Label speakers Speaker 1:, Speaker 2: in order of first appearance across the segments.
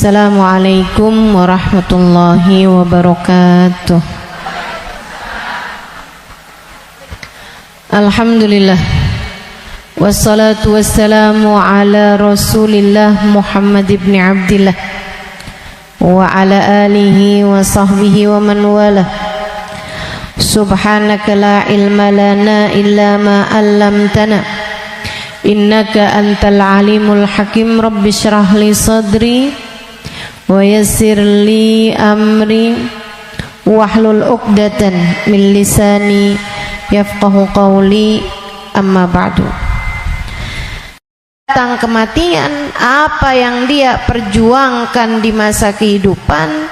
Speaker 1: Assalamualaikum warahmatullahi wabarakatuh. Alhamdulillah, wassalatu wassalamu ala rasulillah Muhammad ibn Abdillah wa ala alihi wa sahbihi wa man wala. Subhanaka la ilma lana illa ma 'allamtana innaka antal alimul hakim. Rabbi shrah li sadri wa yassir li amri wahlul 'uqdatan min lisani yafqahu qawli. Amma ba'du. Tentang kematian, apa yang dia perjuangkan di masa kehidupan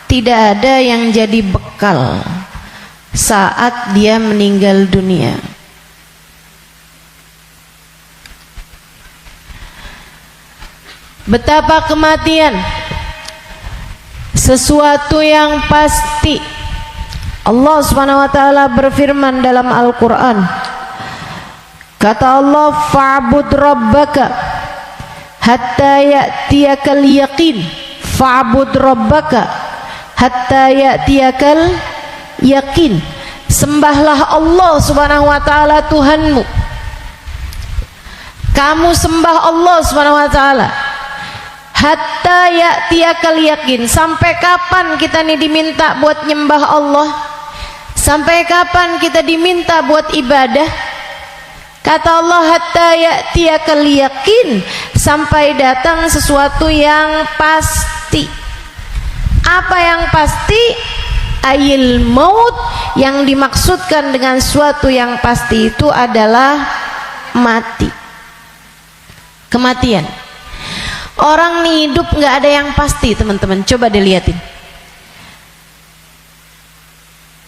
Speaker 1: tidak ada yang jadi bekal saat dia meninggal dunia. Betapa kematian sesuatu yang pasti. Allah Subhanahu wa taala berfirman dalam Al-Qur'an. Kata Allah, "Fa'bud rabbaka hatta ya'tiyakal yaqin." Fa'bud rabbaka hatta ya'tiyakal yaqin. Sembahlah Allah Subhanahu wa taala Tuhanmu. Kamu sembah Allah Subhanahu wa taala hatta ya'tiyakal yaqin. Sampai kapan kita nih diminta buat nyembah Allah? Sampai kapan kita diminta buat ibadah? Kata Allah, hatta ya'tiyakal yaqin, sampai datang sesuatu yang pasti. Apa yang pasti? Ayil maut. Yang dimaksudkan dengan sesuatu yang pasti itu adalah mati, kematian. Orang nih hidup nggak ada yang pasti, teman-teman. Coba dilihatin.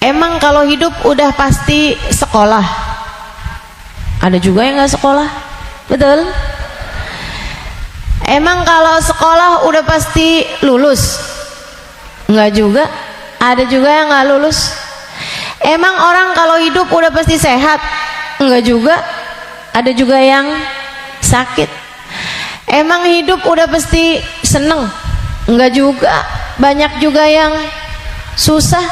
Speaker 1: Emang kalau hidup udah pasti sekolah? Ada juga yang nggak sekolah, betul? Emang kalau sekolah udah pasti lulus? Nggak juga. Ada juga yang nggak lulus. Emang orang kalau hidup udah pasti sehat? Nggak juga. Ada juga yang sakit. Emang hidup udah pasti seneng? Enggak juga. Banyak juga yang susah.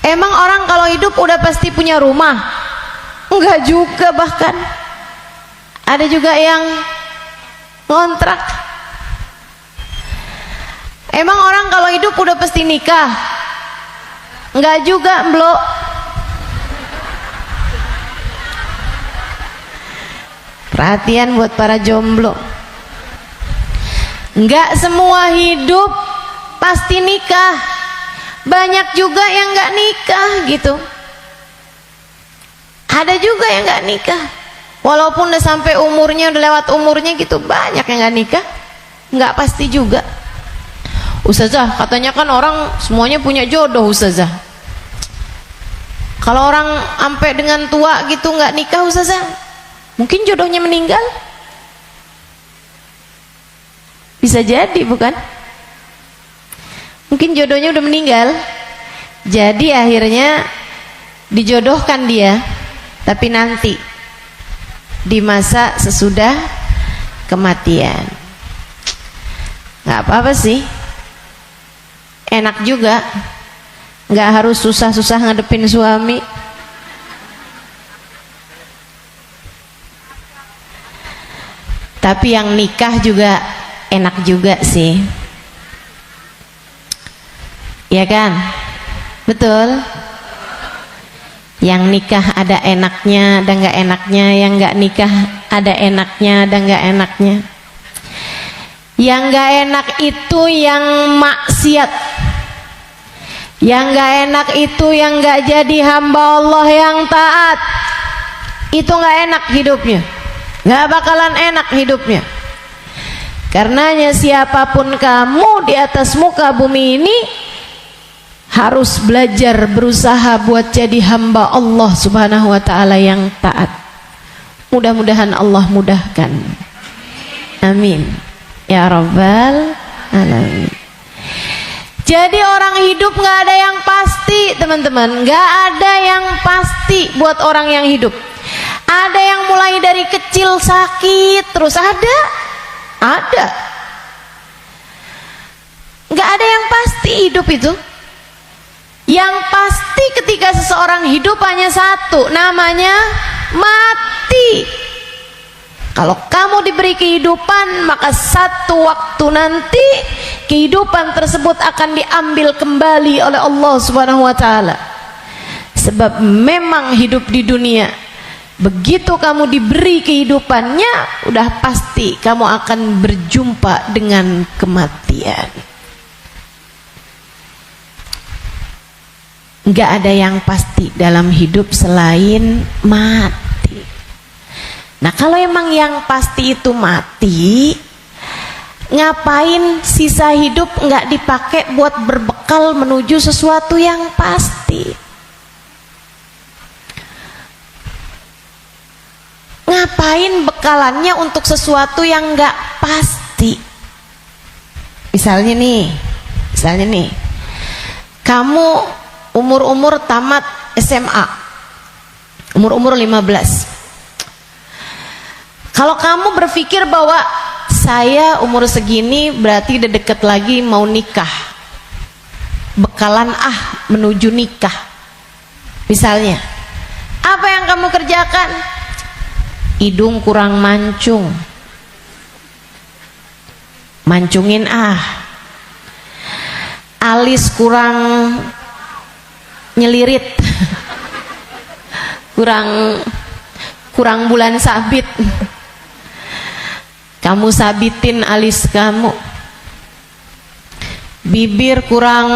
Speaker 1: Emang orang kalau hidup udah pasti punya rumah? Enggak juga, bahkan ada juga yang ngontrak. Emang orang kalau hidup udah pasti nikah? Enggak juga, Mbok. Perhatian buat para jomblo. Enggak semua hidup pasti nikah. Banyak juga yang enggak nikah gitu. Ada juga yang enggak nikah. Walaupun udah sampai umurnya, udah lewat umurnya gitu, banyak yang enggak nikah. Enggak pasti juga. Ustazah, katanya kan orang semuanya punya jodoh, Ustazah. Kalau orang sampai dengan tua gitu enggak nikah, Ustazah, mungkin jodohnya meninggal. Bisa jadi, bukan? Mungkin jodohnya udah meninggal. Jadi akhirnya dijodohkan dia, tapi nanti di masa sesudah kematian. Gak apa-apa sih, enak juga. Gak harus susah-susah ngadepin suami. Tapi yang nikah juga enak juga sih, ya kan? Betul. Yang nikah ada enaknya, ada nggak enaknya. Yang nggak nikah ada enaknya, ada nggak enaknya. Yang nggak enak itu yang maksiat. Yang nggak enak itu yang nggak jadi hamba Allah yang taat. Itu nggak enak hidupnya. Nggak bakalan enak hidupnya. Karenanya siapapun kamu di atas muka bumi ini harus belajar, berusaha buat jadi hamba Allah Subhanahu wa taala yang taat. Mudah-mudahan Allah mudahkan. Amin ya rabbal alamin. Jadi orang hidup nggak ada yang pasti, teman-teman. Nggak ada yang pasti buat orang yang hidup. Ada yang mulai dari kecil sakit terus, ada Ada. Nggak ada yang pasti hidup itu. Yang pasti ketika seseorang hidup hanya satu, namanya mati. Kalau kamu diberi kehidupan, maka satu waktu nanti kehidupan tersebut akan diambil kembali oleh Allah Subhanahu wa taala. Sebab memang hidup di dunia, begitu kamu diberi kehidupannya, udah pasti kamu akan berjumpa dengan kematian. Nggak ada yang pasti dalam hidup selain mati. Nah, kalau emang yang pasti itu mati, ngapain sisa hidup nggak dipakai buat berbekal menuju sesuatu yang pasti? Ngapain bekalannya untuk sesuatu yang nggak pasti? Misalnya nih, kamu umur tamat SMA, umur 15. Kalau kamu berpikir bahwa saya umur segini berarti udah deket lagi mau nikah, bekalan menuju nikah. Misalnya, apa yang kamu kerjakan? Hidung kurang mancung, mancungin alis kurang nyelirit, kurang bulan sabit, kamu sabitin alis kamu. Bibir kurang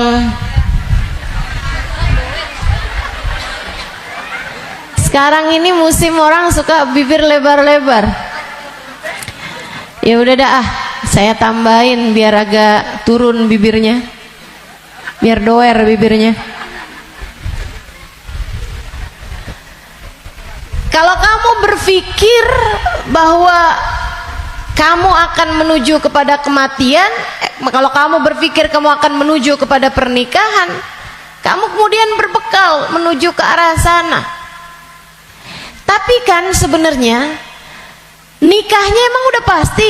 Speaker 1: sekarang ini musim orang suka bibir lebar-lebar. Ya udah dah, saya tambahin biar agak turun bibirnya, biar doer bibirnya. Kalau kamu berpikir bahwa kamu akan menuju kepada kematian, kalau kamu berpikir kamu akan menuju kepada pernikahan, kamu kemudian berbekal menuju ke arah sana. Tapi kan sebenarnya nikahnya emang udah pasti?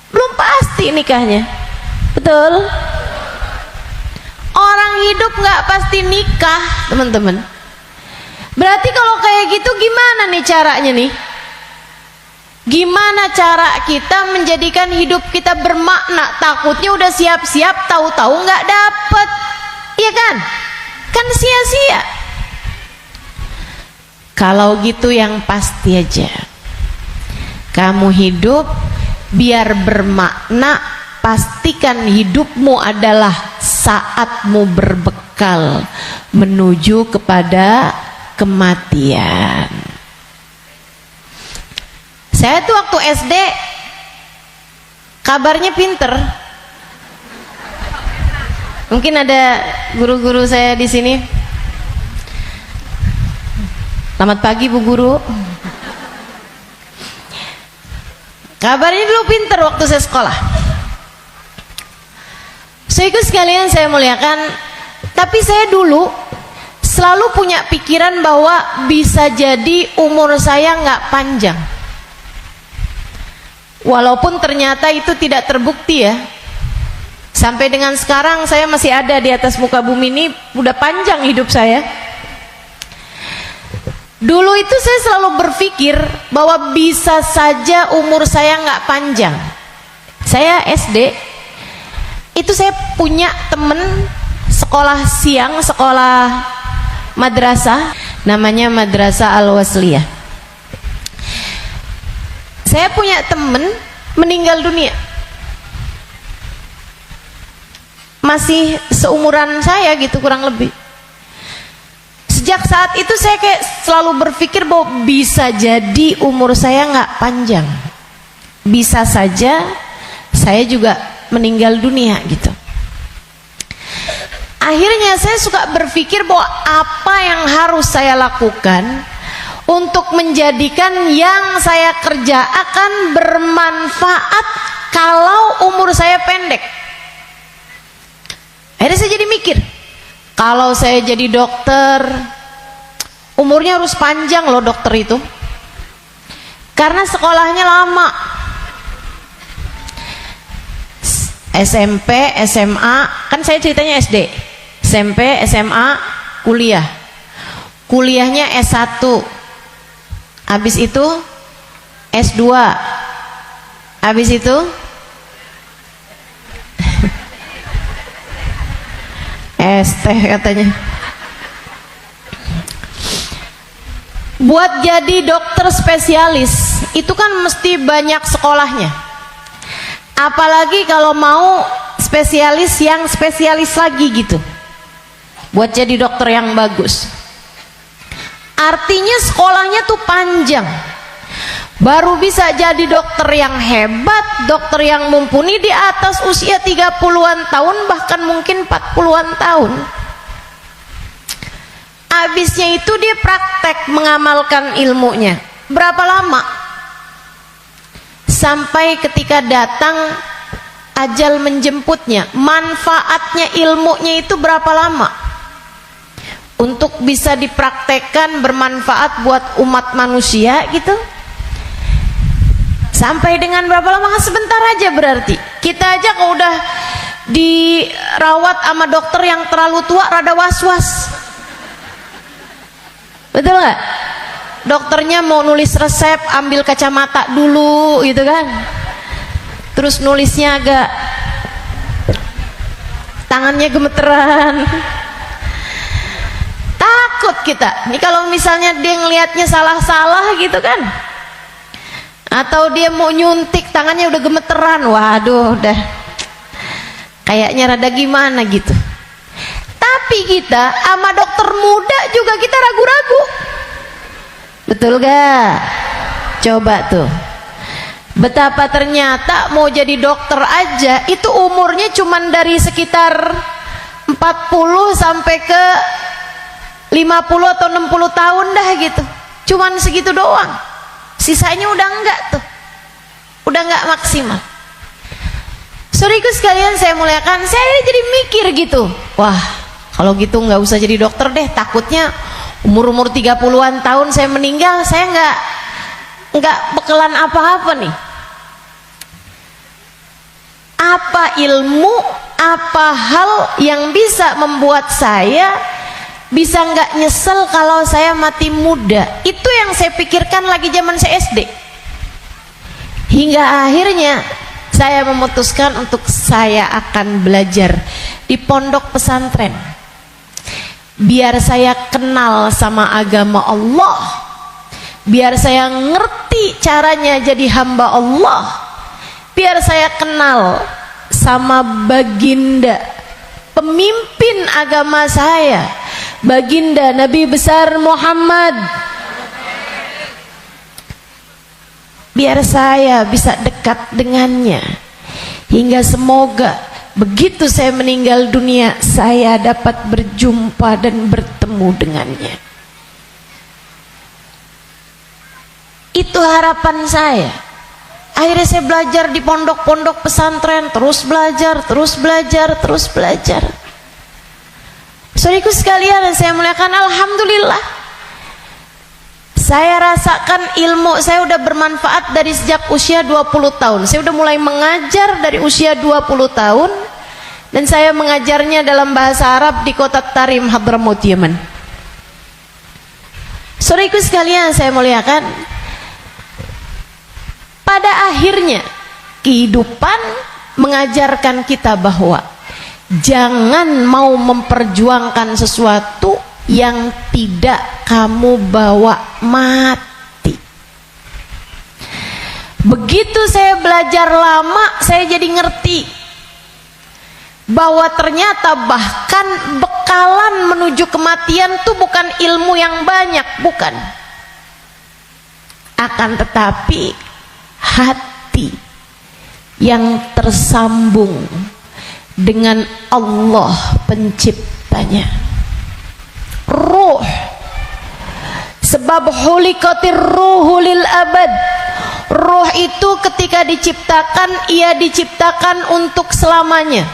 Speaker 1: Belum pasti nikahnya. Betul? Orang hidup nggak pasti nikah, teman-teman. Berarti kalau kayak gitu gimana nih caranya nih? Gimana cara kita menjadikan hidup kita bermakna? Takutnya udah siap-siap, tahu-tahu nggak dapet, iya kan? Kan sia-sia. Kalau gitu yang pasti aja, kamu hidup biar bermakna, pastikan hidupmu adalah saatmu berbekal menuju kepada kematian. Saya tuh waktu SD kabarnya pinter. Mungkin ada guru-guru saya di sini. Selamat pagi Bu Guru. Kabarnya dulu pinter waktu saya sekolah. Saudaraku sekalian saya muliakan, tapi saya dulu selalu punya pikiran bahwa bisa jadi umur saya nggak panjang. Walaupun ternyata itu tidak terbukti ya. Sampai dengan sekarang saya masih ada di atas muka bumi ini, udah panjang hidup saya. Dulu itu saya selalu berpikir bahwa bisa saja umur saya nggak panjang. Saya SD, itu saya punya temen sekolah siang, sekolah madrasah, namanya Madrasah Al-Wasliyah. Saya punya temen meninggal dunia, masih seumuran saya gitu kurang lebih. Sejak saat itu saya kayak selalu berpikir bahwa bisa jadi umur saya nggak panjang, bisa saja saya juga meninggal dunia gitu. Akhirnya saya suka berpikir bahwa apa yang harus saya lakukan untuk menjadikan yang saya kerja akan bermanfaat kalau umur saya pendek. Akhirnya saya jadi mikir, kalau saya jadi dokter, umurnya harus panjang loh dokter itu, karena sekolahnya lama. SMP, SMA, kan saya ceritanya SD, SMP, SMA, kuliah. Kuliahnya S1, habis itu S2, habis itu ST katanya. Buat jadi dokter spesialis itu kan mesti banyak sekolahnya, apalagi kalau mau spesialis yang spesialis lagi gitu, buat jadi dokter yang bagus. Artinya sekolahnya tuh panjang, baru bisa jadi dokter yang hebat, dokter yang mumpuni di atas usia 30-an tahun, bahkan mungkin 40-an tahun. Habisnya itu dia praktek mengamalkan ilmunya. Berapa lama? Sampai ketika datang ajal menjemputnya. Manfaatnya ilmunya itu berapa lama? Untuk bisa dipraktekkan bermanfaat buat umat manusia gitu. Sampai dengan berapa lama? Sebentar aja berarti. Kita aja kalau udah dirawat sama dokter yang terlalu tua rada was-was. Betul nggak? Dokternya mau nulis resep, ambil kacamata dulu gitu kan, terus nulisnya agak tangannya gemeteran. Takut kita nih kalau misalnya dia ngelihatnya salah-salah gitu kan, atau dia mau nyuntik tangannya udah gemeteran, waduh udah kayaknya rada gimana gitu. Tapi kita sama dokter muda juga kita ragu-ragu. Betul gak? Coba tuh, betapa ternyata mau jadi dokter aja itu umurnya cuman dari sekitar 40 sampai ke 50 atau 60 tahun dah gitu. Cuman segitu doang, sisanya udah enggak tuh, udah enggak maksimal. Saudaraku sekalian saya muliakan, saya jadi mikir gitu, wah kalau gitu nggak usah jadi dokter deh, takutnya umur 30-an tahun saya meninggal, saya nggak bekalan apa-apa nih. Apa ilmu, apa hal yang bisa membuat saya bisa nggak nyesel kalau saya mati muda? Itu yang saya pikirkan lagi zaman saya SD. Hingga akhirnya saya memutuskan untuk saya akan belajar di pondok pesantren. Biar saya kenal sama agama Allah, biar saya ngerti caranya jadi hamba Allah, biar saya kenal sama baginda pemimpin agama saya, baginda Nabi besar Muhammad. Biar saya bisa dekat dengannya, hingga semoga begitu saya meninggal dunia saya dapat berjumpa dan bertemu dengannya. Itu harapan saya. Akhirnya saya belajar di pondok-pondok pesantren, terus belajar, terus belajar, terus belajar. Saudaraku sekalian saya muliakan, alhamdulillah saya rasakan ilmu saya udah bermanfaat dari sejak usia 20 tahun. Saya udah mulai mengajar dari usia 20 tahun, dan saya mengajarnya dalam bahasa Arab di kota Tarim, Hadramaut, Yaman. Saudaraku sekalian saya muliakan, pada akhirnya kehidupan mengajarkan kita bahwa jangan mau memperjuangkan sesuatu yang tidak kamu bawa mati. Begitu saya belajar lama, saya jadi ngerti bahwa ternyata bahkan bekalan menuju kematian itu bukan ilmu yang banyak, bukan. Akan tetapi hati yang tersambung dengan Allah penciptanya. Ruh, sebab hulikatir ruhu lil abad. Ruh itu ketika diciptakan, ia diciptakan untuk selamanya.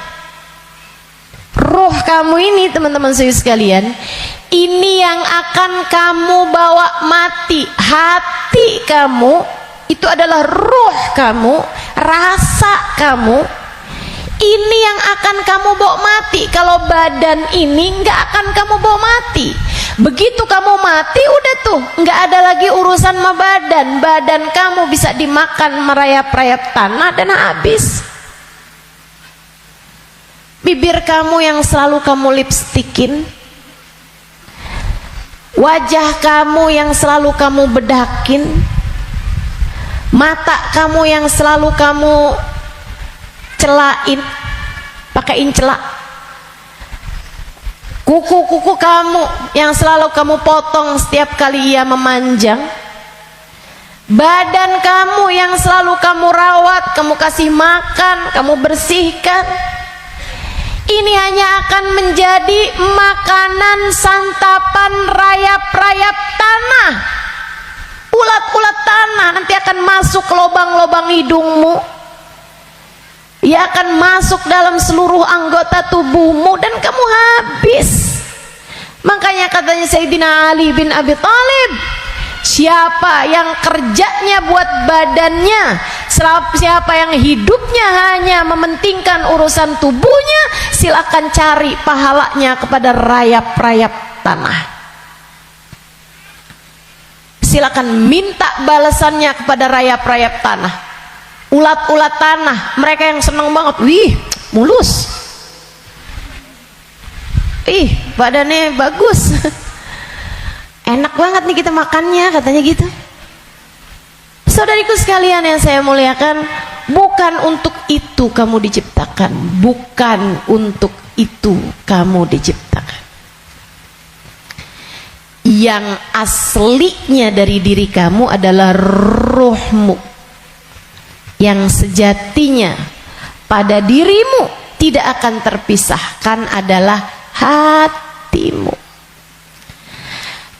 Speaker 1: Ruh kamu ini teman-teman saya sekalian, ini yang akan kamu bawa mati. Hati kamu itu adalah ruh kamu, rasa kamu, Ini yang akan kamu bawa mati. Kalau badan ini nggak akan kamu bawa mati. Begitu kamu mati, udah tuh nggak ada lagi urusan sama badan. Badan kamu bisa dimakan merayap-rayap tanah dan habis. Bibir kamu yang selalu kamu lipstikin, wajah kamu yang selalu kamu bedakin, mata kamu yang selalu kamu celain, pakaiin celak, kuku-kuku kamu yang selalu kamu potong setiap kali ia memanjang, badan kamu yang selalu kamu rawat, kamu kasih makan, kamu bersihkan. Ini hanya akan menjadi makanan santapan rayap-rayap tanah, ulat-ulat tanah. Nanti akan masuk ke lubang-lubang hidungmu, ia akan masuk dalam seluruh anggota tubuhmu dan kamu habis. Makanya katanya Sayyidina Ali bin Abi Thalib, siapa yang kerjanya buat badannya, siapa yang hidupnya hanya mementingkan urusan tubuhnya, silakan cari pahalanya kepada rayap-rayap tanah. Silakan minta balasannya kepada rayap-rayap tanah, ulat-ulat tanah. Mereka yang senang banget, wih mulus, ih badannya bagus, enak banget nih kita makannya, katanya gitu. Saudariku sekalian yang saya muliakan, bukan untuk itu kamu diciptakan, bukan untuk itu kamu diciptakan. Yang aslinya dari diri kamu adalah ruhmu, yang sejatinya pada dirimu tidak akan terpisahkan adalah hatimu.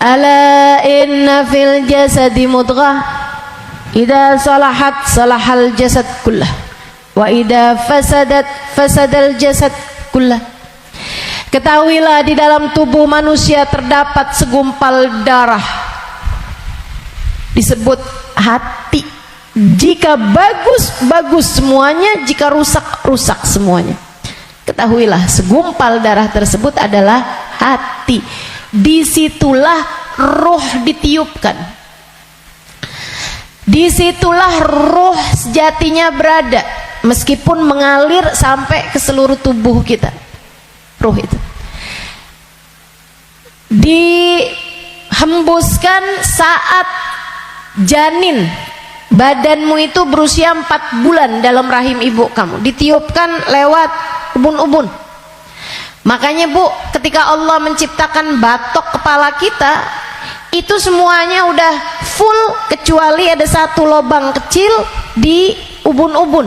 Speaker 1: Ala inna fil jasadi mudghah, idza salahat salahal jasad kullah, wa idza fasadat fasadal jasad kullah. Ketahuilah di dalam tubuh manusia terdapat segumpal darah, disebut hati. Jika bagus, bagus semuanya, jika rusak, rusak semuanya. Ketahuilah segumpal darah tersebut adalah hati. Disitulah roh ditiupkan, disitulah roh sejatinya berada, meskipun mengalir sampai ke seluruh tubuh kita. Roh itu dihembuskan saat janin badanmu itu berusia 4 bulan dalam rahim ibu kamu, ditiupkan lewat ubun-ubun. Makanya Bu, ketika Allah menciptakan batok kepala kita, itu semuanya udah full kecuali ada satu lubang kecil di ubun-ubun.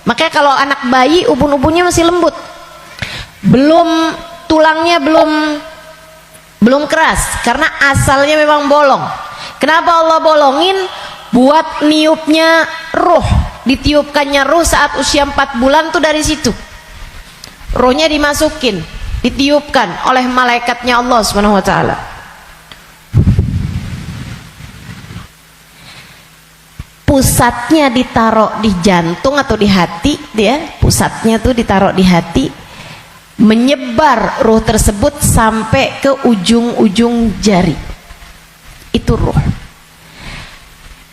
Speaker 1: Makanya kalau anak bayi ubun-ubunnya masih lembut, tulangnya belum keras, karena asalnya memang bolong. Kenapa Allah bolongin? Buat niupnya ruh, ditiupkannya ruh saat usia 4 bulan tuh dari situ. Rohnya dimasukin, ditiupkan oleh malaikatnya Allah Subhanahu wa taala. Pusatnya ditaruh di jantung atau di hati, dia pusatnya tuh ditaruh di hati, menyebar ruh tersebut sampai ke ujung-ujung jari. Itu ruh.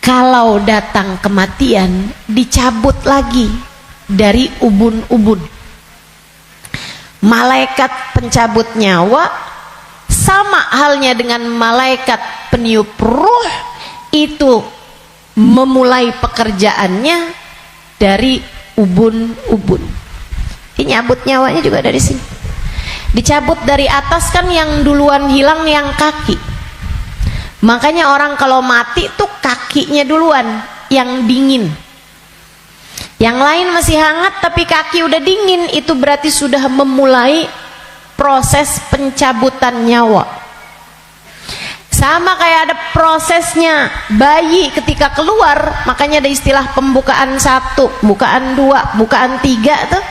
Speaker 1: Kalau datang kematian, dicabut lagi dari ubun-ubun. Malaikat pencabut nyawa sama halnya dengan malaikat peniup ruh, itu memulai pekerjaannya dari ubun-ubun. Nyabut nyawanya juga dari sini. Dicabut dari atas, kan yang duluan hilang yang kaki. Makanya orang kalau mati tuh kakinya duluan yang dingin. Yang lain masih hangat tapi kaki udah dingin, itu berarti sudah memulai proses pencabutan nyawa. Sama kayak ada prosesnya bayi ketika keluar, makanya ada istilah pembukaan 1, bukaan 2, bukaan 3 tuh.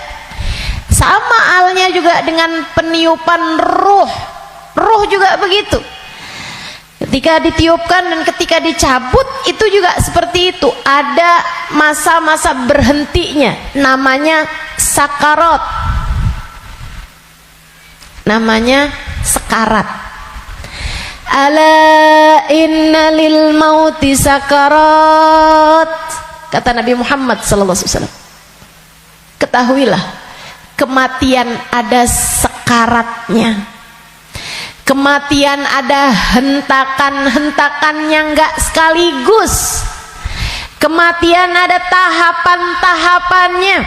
Speaker 1: Sama halnya juga dengan peniupan ruh. Ruh juga begitu. Ketika ditiupkan dan ketika dicabut itu juga seperti itu. Ada masa-masa berhentinya, namanya sakarat. Namanya sekarat. Ala inna lil mauti sakarat. Kata Nabi Muhammad sallallahu alaihi wasallam. Ketahuilah, kematian ada sekaratnya. Kematian ada hentakan-hentakannya, enggak sekaligus. Kematian ada tahapan-tahapannya.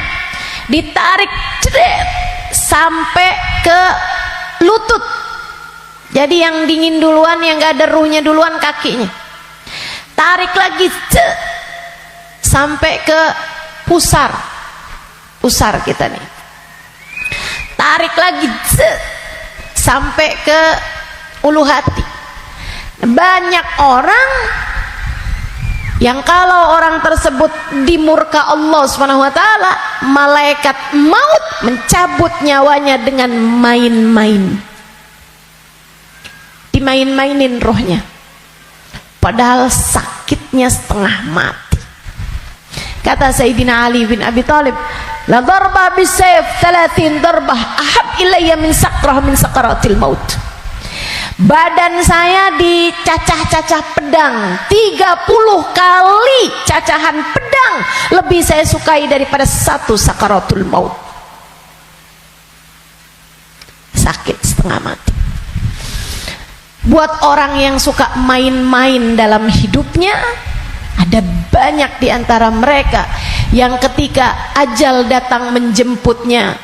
Speaker 1: Ditarik cedek sampai ke lutut. Jadi yang dingin duluan, yang enggak ada ruhnya duluan kakinya. Tarik lagi sampai ke pusar. Pusar kita nih. Tarik lagi sampai ke ulu hati. Banyak orang yang kalau orang tersebut dimurka Allah Subhanahu wa taala, malaikat maut mencabut nyawanya dengan main-main. Dimain-mainin rohnya. Padahal sakitnya setengah mati. Kata Sayyidina Ali bin Abi Thalib, la darba bisayf 30 darbah ahab ilayya min sakrah min sakaratil maut. Badan saya dicacah-cacah pedang 30 kali cacahan pedang lebih saya sukai daripada satu sakaratul maut. Sakit setengah mati. Buat orang yang suka main-main dalam hidupnya, ada banyak di antara mereka yang ketika ajal datang menjemputnya,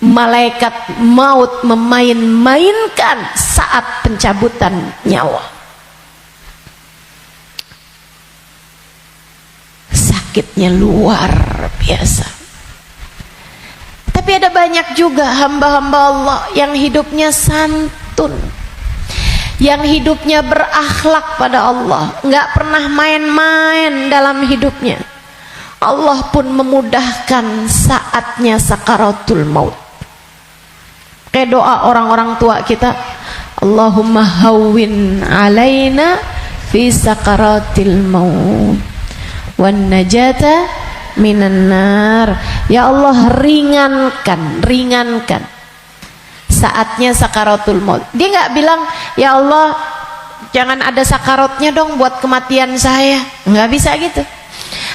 Speaker 1: malaikat maut memain-mainkan saat pencabutan nyawa. Sakitnya luar biasa. Tapi ada banyak juga hamba-hamba Allah yang hidupnya santun, yang hidupnya berakhlak pada Allah, nggak pernah main-main dalam hidupnya. Allah pun memudahkan saatnya sakaratul maut. Kayak doa orang-orang tua kita, Allahumma hawwin alaina fi sakaratil maut wan najata minan nar. Ya Allah, ringankan saatnya sakaratul maut. Dia nggak bilang, ya Allah jangan ada sakaratnya dong buat kematian saya. Nggak bisa gitu.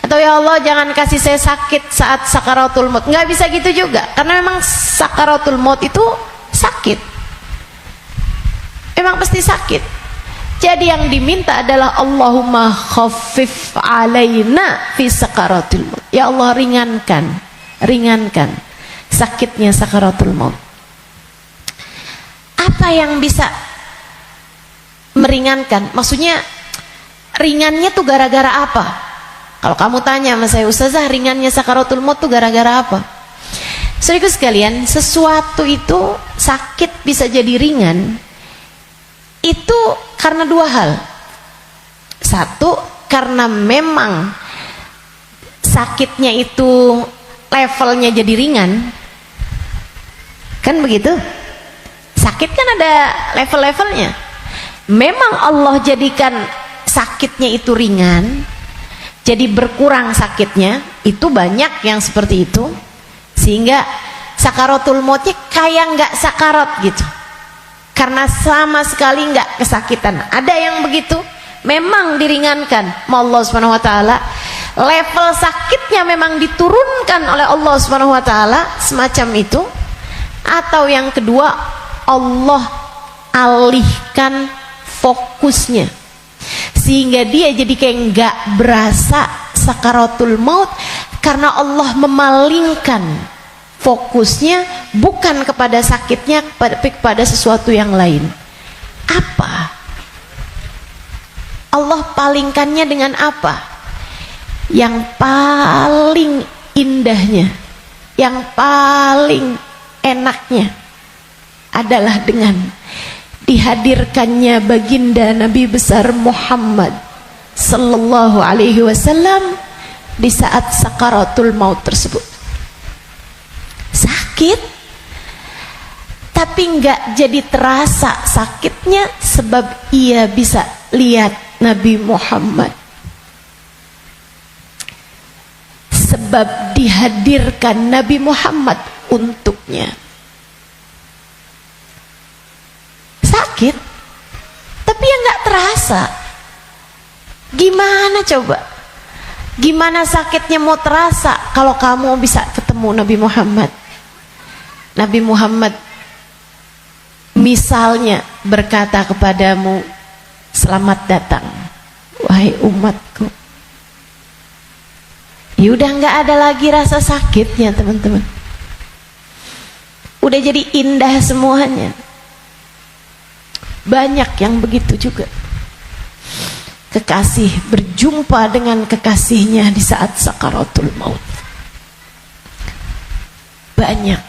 Speaker 1: Atau ya Allah jangan kasih saya sakit saat sakaratul maut. Nggak bisa gitu juga, karena memang sakaratul maut itu sakit, memang pasti sakit. Jadi yang diminta adalah Allahumma khaffif alaina fi sakaratul maut. Ya Allah, ringankan sakitnya sakaratul maut. Apa yang bisa meringankan? Maksudnya ringannya tuh gara-gara apa? Kalau kamu tanya sama saya, Ustazah, ringannya sakaratul maut tuh gara-gara apa? Saudaraku sekalian, sesuatu itu sakit bisa jadi ringan itu karena dua hal. Satu, karena memang sakitnya itu levelnya jadi ringan. Kan begitu? Sakit kan ada level-levelnya. Memang Allah jadikan sakitnya itu ringan, jadi berkurang sakitnya. Itu banyak yang seperti itu, sehingga sakaratul mautnya kayak nggak sakarat gitu, karena sama sekali nggak kesakitan. Ada yang begitu, memang diringankan Allah Subhanahu wa taala, level sakitnya memang diturunkan oleh Allah Subhanahu wa taala, semacam itu. Atau yang kedua, Allah alihkan fokusnya sehingga dia jadi kayak nggak berasa sakaratul maut, karena Allah memalingkan fokusnya bukan kepada sakitnya, tapi kepada sesuatu yang lain. Apa? Allah palingkannya dengan apa? Yang paling indahnya, yang paling enaknya adalah dengan dihadirkannya baginda Nabi besar Muhammad sallallahu alaihi wasallam di saat sakaratul maut tersebut. Sakit, tapi nggak jadi terasa sakitnya sebab ia bisa lihat Nabi Muhammad. sebab dihadirkan Nabi Muhammad untuknya. Sakit, tapi yang nggak terasa. Gimana coba? Gimana sakitnya mau terasa kalau kamu bisa ketemu Nabi Muhammad? Nabi Muhammad misalnya berkata kepadamu, selamat datang wahai umatku. Ya udah nggak ada lagi rasa sakitnya teman-teman. Udah jadi indah semuanya. Banyak yang begitu juga. Kekasih berjumpa dengan kekasihnya di saat sakaratul maut. Banyak.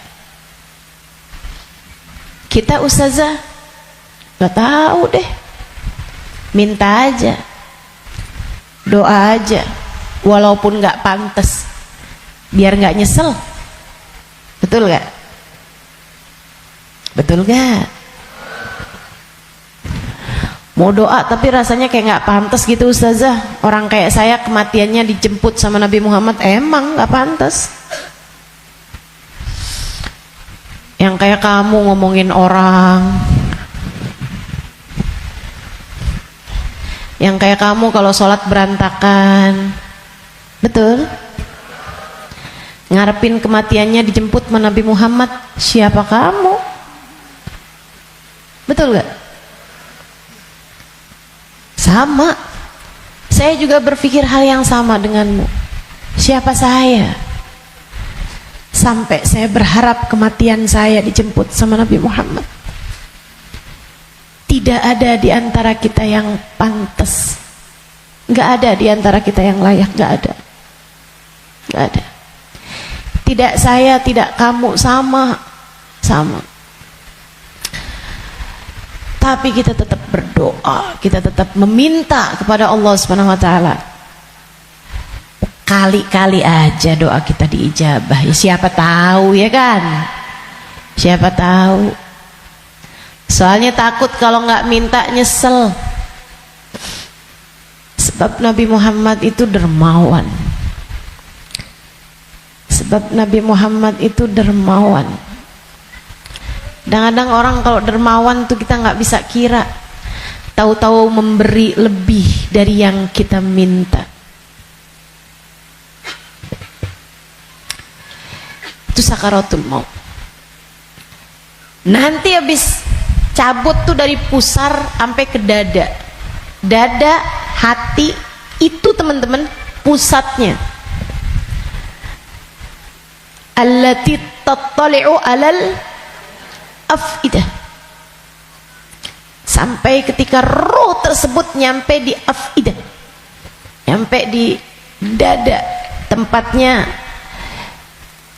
Speaker 1: Kita ustazah gak tahu deh. Minta aja, doa aja, walaupun gak pantas, biar gak nyesel. Betul gak? Betul gak? Mau doa tapi rasanya kayak nggak pantas gitu ustazah. Orang kayak saya kematiannya dijemput sama Nabi Muhammad, emang nggak pantas. Yang kayak kamu ngomongin orang, yang kayak kamu kalau sholat berantakan, betul? Ngarepin kematiannya dijemput sama Nabi Muhammad, siapa kamu? Betul gak? Sama, saya juga berpikir hal yang sama denganmu. Siapa saya? Sampai saya berharap kematian saya dijemput sama Nabi Muhammad. Tidak ada di antara kita yang pantas. Gak ada di antara kita yang layak, gak ada. Gak ada. Tidak saya, tidak kamu, sama. Tapi kita tetap berdoa, kita tetap meminta kepada Allah Subhanahu wa taala. Kali-kali aja doa kita diijabah. Ya siapa tahu ya kan? Siapa tahu. Soalnya takut kalau nggak minta nyesel. Sebab Nabi Muhammad itu dermawan. Sebab Nabi Muhammad itu dermawan. Kadang-kadang orang kalau dermawan tuh kita nggak bisa kira, tahu-tahu memberi lebih dari yang kita minta. Itu sakaratul maut. Nanti habis cabut tuh dari pusar sampai ke dada, hati itu teman-teman pusatnya. Allati tattali'u alal afidah. Sampai ketika roh tersebut nyampe di afidah, nyampe di dada, tempatnya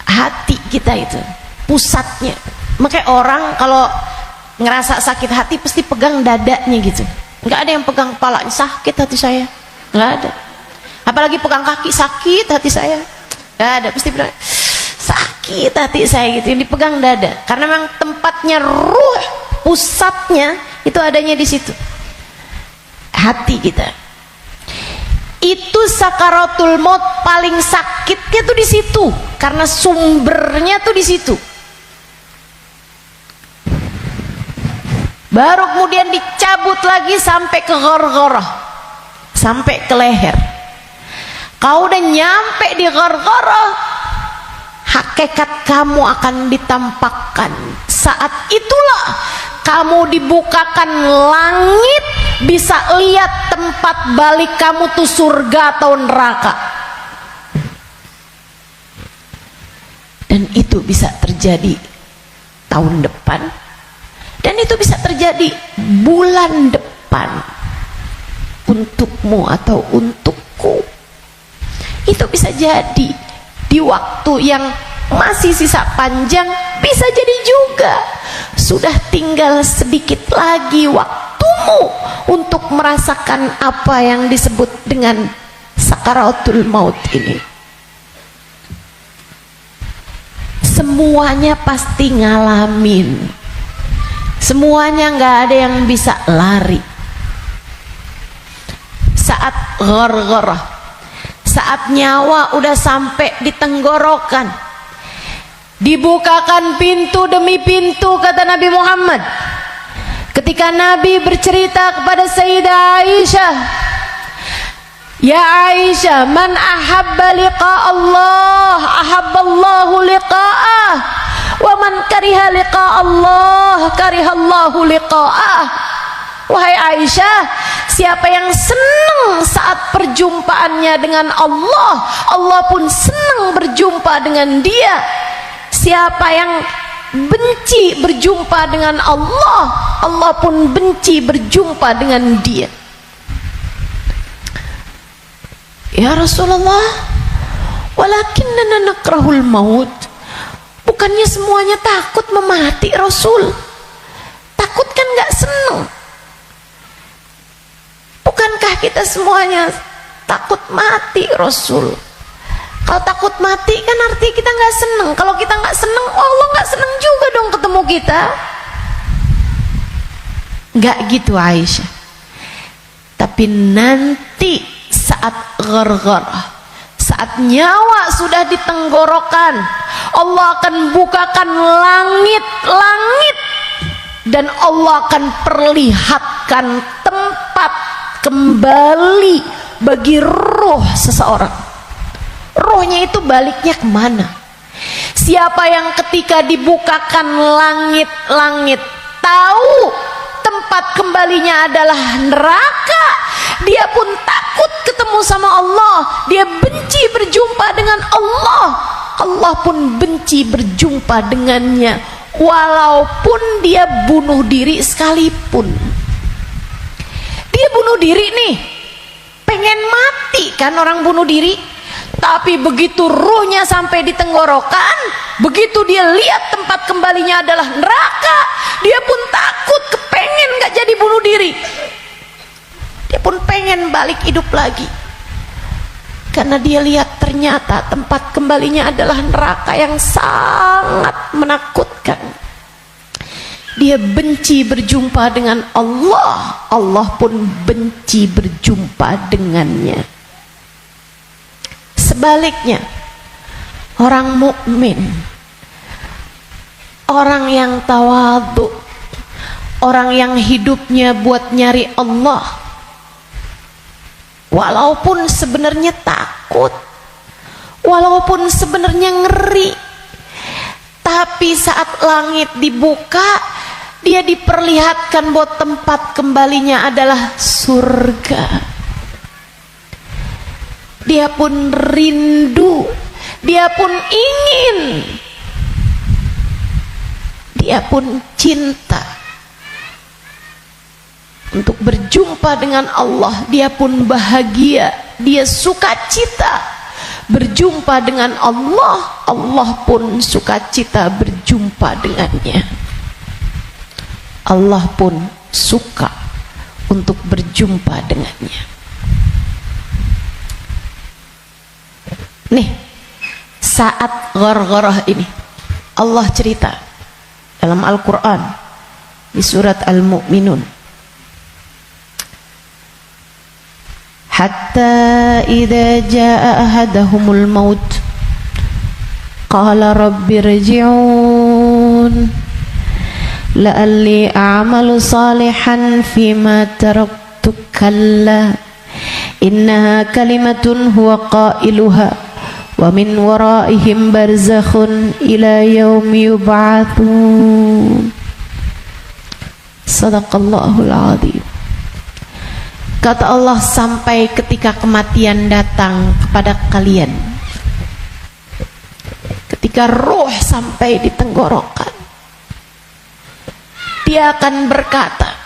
Speaker 1: hati kita itu, pusatnya. Makanya orang kalau ngerasa sakit hati pasti pegang dadanya gitu. Nggak ada yang pegang kepalanya, sakit hati saya, nggak ada. Apalagi pegang kaki, sakit hati saya, nggak ada. Pasti bilang sakit hati saya gitu, yang dipegang dada, karena memang tempatnya ruh, pusatnya itu adanya di situ, hati kita. Itu sakaratul maut paling sakitnya tuh di situ, karena sumbernya tuh di situ. Baru kemudian dicabut lagi sampai ke ghargharah, sampai ke leher. Kau udah nyampe di ghargharah, hakikat kamu akan ditampakkan. Saat itulah kamu dibukakan langit, bisa lihat tempat balik kamu tuh surga atau neraka. Dan itu bisa terjadi tahun depan, dan itu bisa terjadi bulan depan untukmu atau untukku. Itu bisa jadi di waktu yang masih sisa panjang, bisa jadi juga sudah tinggal sedikit lagi waktumu untuk merasakan apa yang disebut dengan sakaratul maut ini. Semuanya pasti ngalamin, semuanya nggak ada yang bisa lari. Saat ghargharah, saat nyawa udah sampai di tenggorokan, dibukakan pintu demi pintu, kata Nabi Muhammad. Ketika Nabi bercerita kepada Sayyidah Aisyah, ya Aisyah, man ahabba liqa Allah ahabballahu liqa'ah, wa man kariha liqa Allah karihallahu liqa'ah. Wahai Aisyah, siapa yang senang saat perjumpaannya dengan Allah, Allah pun senang berjumpa dengan dia. Siapa yang benci berjumpa dengan Allah, Allah pun benci berjumpa dengan dia. Ya Rasulullah, walakinnana nakrahul maut. Bukannya semuanya takut memati, Rasul. Takut kan gak seneng. Bukankah kita semuanya takut mati, Rasul? Kalau takut mati kan artinya kita gak seneng. Kalau kita gak seneng, Allah gak seneng juga dong ketemu kita. Gak gitu Aisyah. Tapi nanti saat ghargharah, saat nyawa sudah di tenggorokan, Allah akan bukakan langit-langit dan Allah akan perlihatkan tempat kembali bagi roh seseorang. Rohnya itu baliknya kemana? Siapa yang ketika dibukakan langit-langit tahu tempat kembalinya adalah neraka, dia pun takut ketemu sama Allah, dia benci berjumpa dengan Allah, Allah pun benci berjumpa dengannya, walaupun dia bunuh diri sekalipun. Dia bunuh diri nih, pengen mati kan orang bunuh diri, tapi begitu ruhnya sampai di tenggorokan, begitu dia lihat tempat kembalinya adalah neraka, dia pun takut, kepengen gak jadi bunuh diri. Dia pun pengen balik hidup lagi, karena dia lihat ternyata tempat kembalinya adalah neraka yang sangat menakutkan. Dia benci berjumpa dengan Allah, Allah pun benci berjumpa dengannya. Sebaliknya, orang mukmin, orang yang tawadhu, orang yang hidupnya buat nyari Allah, walaupun sebenarnya takut, walaupun sebenarnya ngeri, tapi saat langit dibuka, dia diperlihatkan bahwa tempat kembalinya adalah surga. Dia pun rindu, dia pun ingin, dia pun cinta untuk berjumpa dengan Allah. Dia pun bahagia, dia sukacita berjumpa dengan Allah, Allah pun sukacita berjumpa dengannya. Allah pun suka untuk berjumpa dengannya. Nih, saat ghargharah ini Allah cerita dalam Al-Quran di surat Al-Mu'minun, hatta idza jaa ahadahumul maut qala rabbi rji'un la'alli a'malu salihan fima taraktu kalla innaha kalimatun huwa qailuha wa min waraihim barzakhun ila yaumi yub'atsun. Sadaqallahul azim. Kata Allah, sampai ketika kematian datang kepada kalian, ketika roh sampai di tenggorokan, dia akan berkata,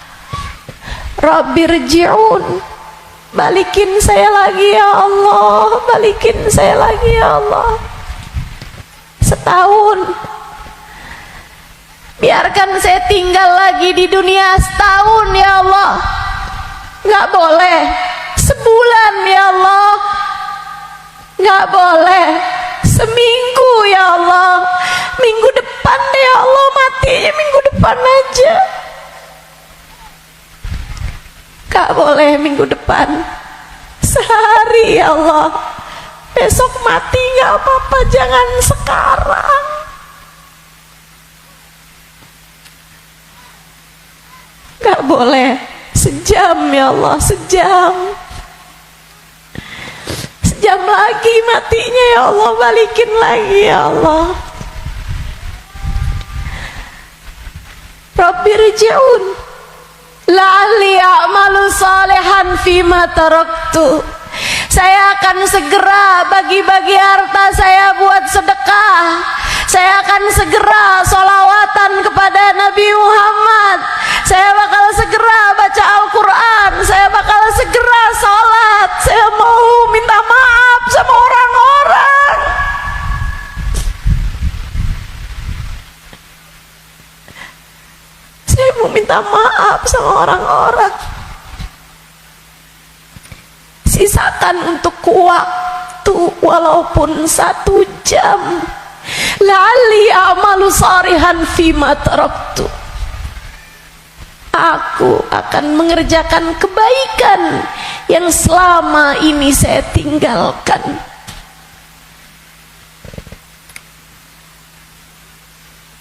Speaker 1: Rabbirji'un, balikin saya lagi ya Allah, balikin saya lagi ya Allah. Setahun, biarkan saya tinggal lagi di dunia setahun ya Allah. Nggak boleh sebulan ya Allah, nggak boleh seminggu ya Allah, minggu depan deh ya Allah, matinya minggu depan aja. Nggak boleh minggu depan, sehari ya Allah, Besok mati gak apa-apa, jangan sekarang. Gak boleh. Sejam ya Allah, sejam. Sejam lagi matinya ya Allah, balikin lagi ya Allah. Rabbi rji'un la'alli a'malu salihan fima taraktu. Saya akan segera bagi-bagi harta saya buat sedekah. Saya akan segera sholawatan kepada Nabi Muhammad. Saya bakal segera baca Al-Quran. Saya bakal segera sholat. Saya mau minta maaf sama orang-orang. Saya mau minta maaf sama orang-orang. Sisakan untuk waktu walaupun 1 jam. La'alli a'malu salihan fima taraktu. Aku akan mengerjakan kebaikan yang selama ini saya tinggalkan.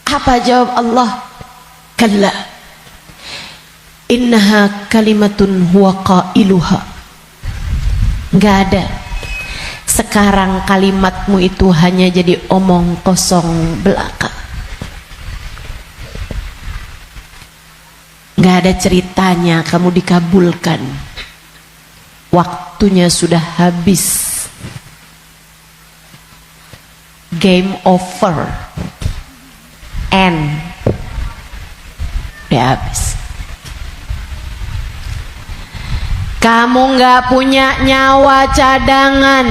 Speaker 1: Apa jawab Allah? Kalla innaha kalimatun huwa qailuha. Gak ada. Sekarang kalimatmu itu hanya jadi omong kosong belaka. Gak ada ceritanya kamu dikabulkan. Waktunya sudah habis. Game over. End. Udah habis. Kamu gak punya nyawa cadangan.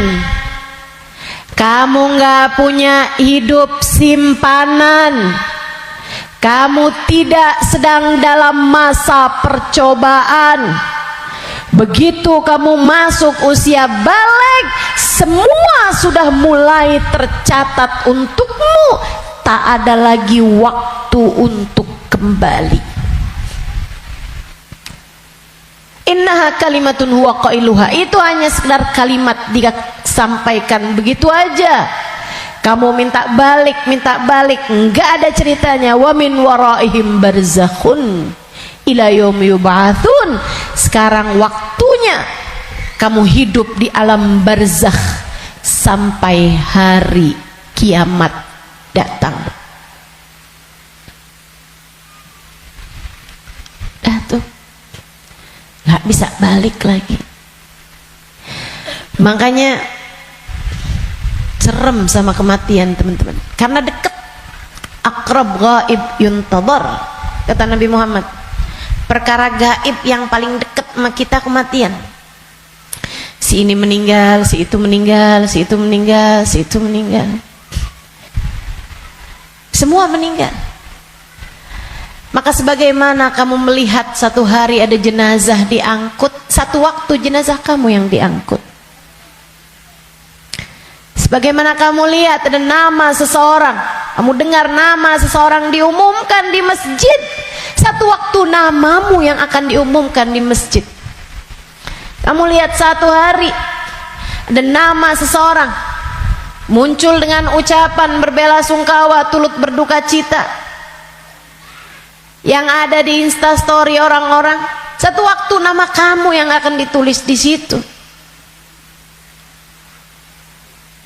Speaker 1: Kamu gak punya hidup simpanan. Kamu tidak sedang dalam masa percobaan. Begitu kamu masuk usia balik, semua sudah mulai tercatat untukmu. Tak ada lagi waktu untuk kembali. Innaha kalimatun huwa qailuha. Itu hanya sekedar kalimat disampaikan begitu aja. Kamu minta balik, enggak ada ceritanya. Wa min waraihim barzakhun ila yaumi yub'atsun. Sekarang waktunya kamu hidup di alam barzakh sampai hari kiamat datang. Dah tuh, nggak bisa balik lagi. Makanya serem sama kematian teman-teman, karena dekat. Aqrab ghaib yuntadhar, kata Nabi Muhammad. Perkara gaib yang paling dekat sama kita kematian. Si ini meninggal, si itu meninggal, si itu meninggal, si itu meninggal. Semua meninggal. Maka sebagaimana kamu melihat satu hari ada jenazah diangkut, satu waktu jenazah kamu yang diangkut. Sebagaimana kamu lihat ada nama seseorang, kamu dengar nama seseorang diumumkan di masjid, satu waktu namamu yang akan diumumkan di masjid. Kamu lihat satu hari ada nama seseorang muncul dengan ucapan berbelasungkawa, turut berduka cita, yang ada di Instastory orang-orang, satu waktu nama kamu yang akan ditulis di situ.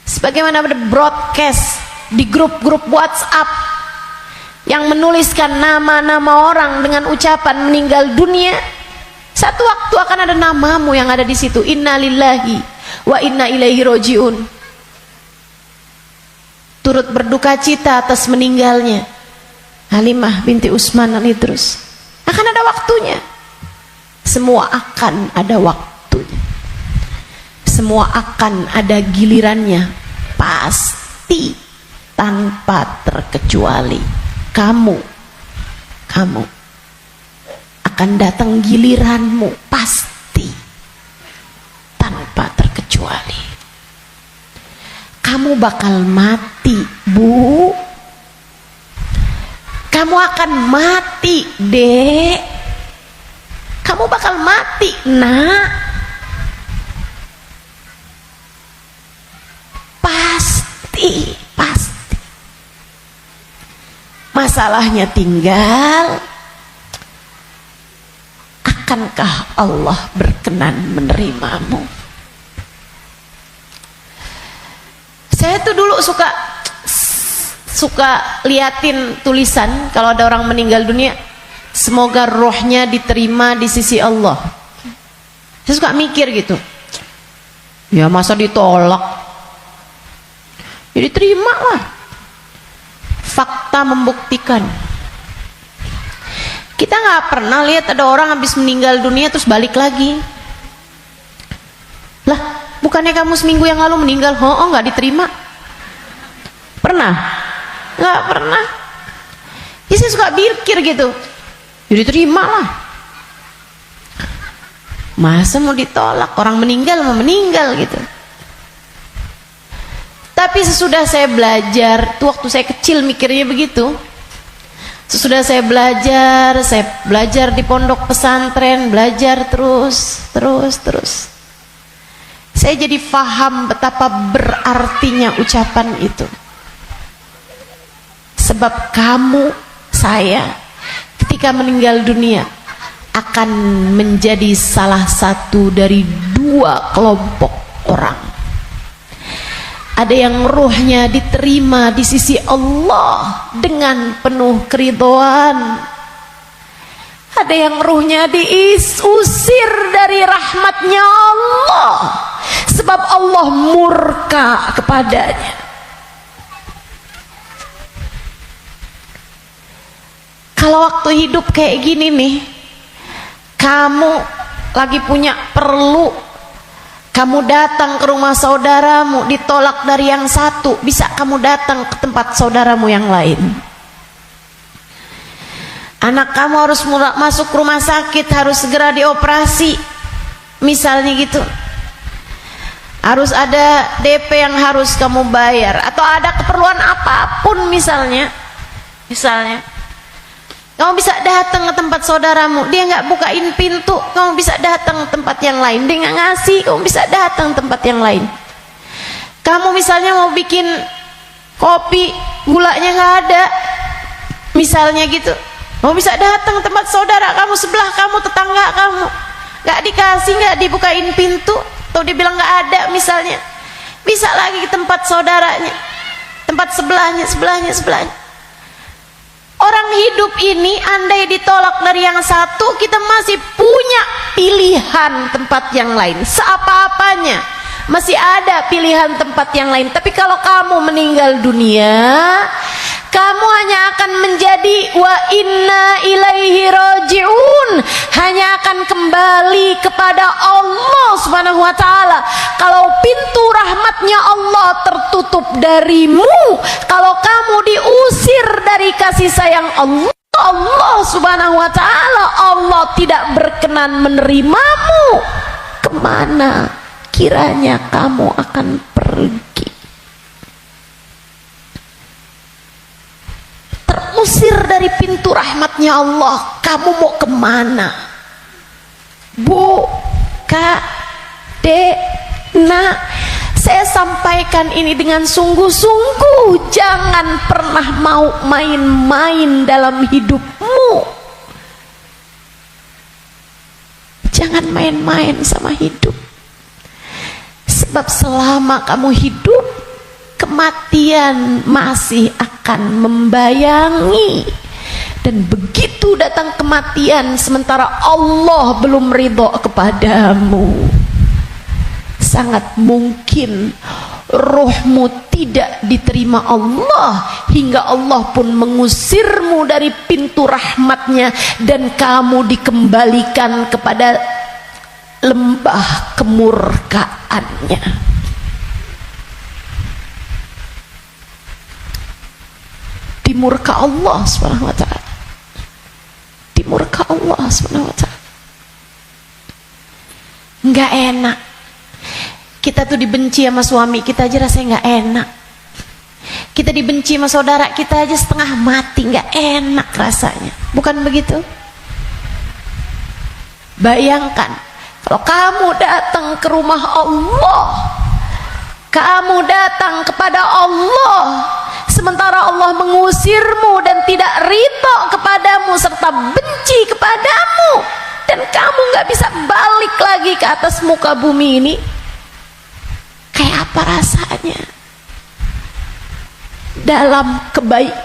Speaker 1: Sebagaimana ada broadcast di grup-grup WhatsApp yang menuliskan nama-nama orang dengan ucapan meninggal dunia, satu waktu akan ada namamu yang ada di situ. Inna lillahi wa inna ilaihi rojiun. Turut berduka cita atas meninggalnya Halimah binti Utsman al-Idrus. Akan ada waktunya. Semua akan ada waktunya. Semua akan ada gilirannya. Pasti, tanpa terkecuali. Kamu akan datang giliranmu. Pasti, tanpa terkecuali. Kamu bakal mati, Bu. Kamu akan mati, Dek. Kamu bakal mati, Nak. pasti. Masalahnya tinggal, akankah Allah berkenan menerimamu? Saya tuh dulu suka liatin tulisan kalau ada orang meninggal dunia, semoga rohnya diterima di sisi Allah. Saya suka mikir gitu, ya masa ditolak, ya diterima lah. Fakta membuktikan. Kita nggak pernah lihat ada orang habis meninggal dunia terus balik lagi. Lah, bukannya kamu seminggu yang lalu meninggal? Oh, nggak diterima. Pernah? Nggak pernah. Jadi saya suka pikir gitu, jadi terima lah. Masa mau ditolak? Orang meninggal mau meninggal gitu. Tapi sesudah saya belajar, tuh waktu saya kecil mikirnya begitu. Sesudah saya belajar di pondok pesantren, belajar terus. Saya jadi faham betapa berartinya ucapan itu. Sebab kamu, saya, ketika meninggal dunia akan menjadi salah satu dari dua kelompok orang. Ada yang ruhnya diterima di sisi Allah dengan penuh keridhaan. Ada yang ruhnya diusir dari rahmatnya Allah, sebab Allah murka kepadanya. Kalau waktu hidup kayak gini nih, kamu lagi punya perlu, kamu datang ke rumah saudaramu, ditolak dari yang satu, bisa kamu datang ke tempat saudaramu yang lain. Anak kamu harus masuk rumah sakit, harus segera dioperasi, misalnya gitu. Harus ada DP yang harus kamu bayar, atau ada keperluan apapun misalnya. Kamu bisa datang ke tempat saudaramu, dia nggak bukain pintu, kamu bisa datang ke tempat yang lain. Dia nggak ngasih, kamu bisa datang ke tempat yang lain. Kamu misalnya mau bikin kopi, gulanya nggak ada, misalnya gitu, kamu bisa datang ke tempat saudara kamu, sebelah kamu, tetangga kamu, nggak dikasih, nggak dibukain pintu, atau dia bilang nggak ada misalnya, bisa lagi ke tempat saudaranya, tempat sebelahnya. Orang hidup ini andai ditolak dari yang satu, kita masih punya pilihan tempat yang lain. Seapa-apanya masih ada pilihan tempat yang lain. Tapi kalau kamu meninggal dunia, kamu hanya akan menjadi wa inna ilaihi raji'un, hanya akan kembali kepada Allah Subhanahu wa ta'ala. Kalau pintu rahmatnya Allah tertutup darimu, kalau kamu diusir dari kasih sayang Allah Subhanahu wa ta'ala, Allah tidak berkenan menerimamu, kemana kiranya kamu akan pergi? Terusir dari pintu rahmatnya Allah, kamu mau kemana? Bu, Kak, Dek, Nak, saya sampaikan ini dengan sungguh-sungguh. Jangan pernah mau main-main dalam hidupmu. Jangan main-main sama hidup. Sebab selama kamu hidup, kematian masih akan membayangi. Dan begitu datang kematian sementara Allah belum ridho kepadamu, sangat mungkin rohmu tidak diterima Allah, hingga Allah pun mengusirmu dari pintu rahmatnya, dan kamu dikembalikan kepada lembah kemurkaannya. Dimurka Allah Subhanahu wa ta'ala. Dimurka Allah Subhanahu wa ta'ala. Enggak enak. Kita tuh dibenci sama suami kita aja rasanya nggak enak. Kita dibenci sama saudara kita aja setengah mati, nggak enak rasanya. Bukan begitu? Bayangkan kalau kamu datang ke rumah Allah, kamu datang kepada Allah sementara Allah mengusirmu dan tidak ridho kepadamu serta benci kepadamu, dan kamu nggak bisa balik lagi ke atas muka bumi ini, kayak apa rasanya? Dalam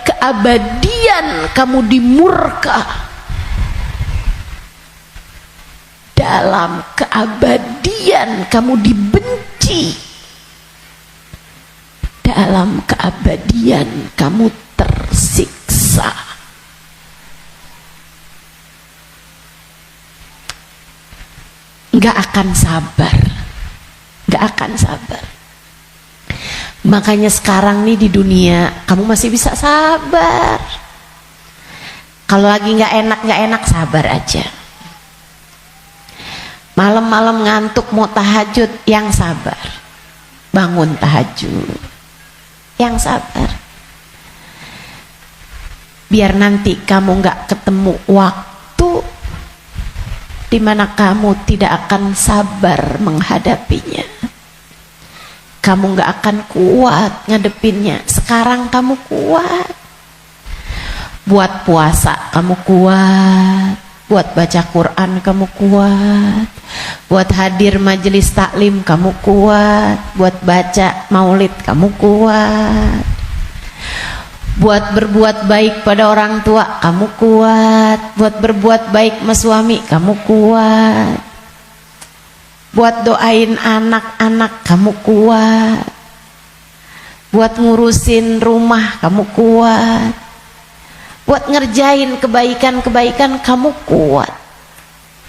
Speaker 1: keabadian kamu dimurka, dalam keabadian kamu dibenci, dalam keabadian kamu tersiksa. Gak akan sabar, gak akan sabar. Makanya sekarang nih di dunia kamu masih bisa sabar. Kalau lagi gak enak sabar aja. Malam-malam ngantuk mau tahajud, yang sabar. Bangun tahajud, yang sabar. Biar nanti kamu gak ketemu waktu dimana kamu tidak akan sabar menghadapinya. Kamu gak akan kuat ngadepinnya. Sekarang kamu kuat. Buat puasa kamu kuat, buat baca Quran kamu kuat, buat hadir majelis taklim kamu kuat, buat baca maulid kamu kuat, buat berbuat baik pada orang tua kamu kuat, buat berbuat baik sama suami kamu kuat, buat doain anak-anak kamu kuat, buat ngurusin rumah kamu kuat, buat ngerjain kebaikan-kebaikan kamu kuat.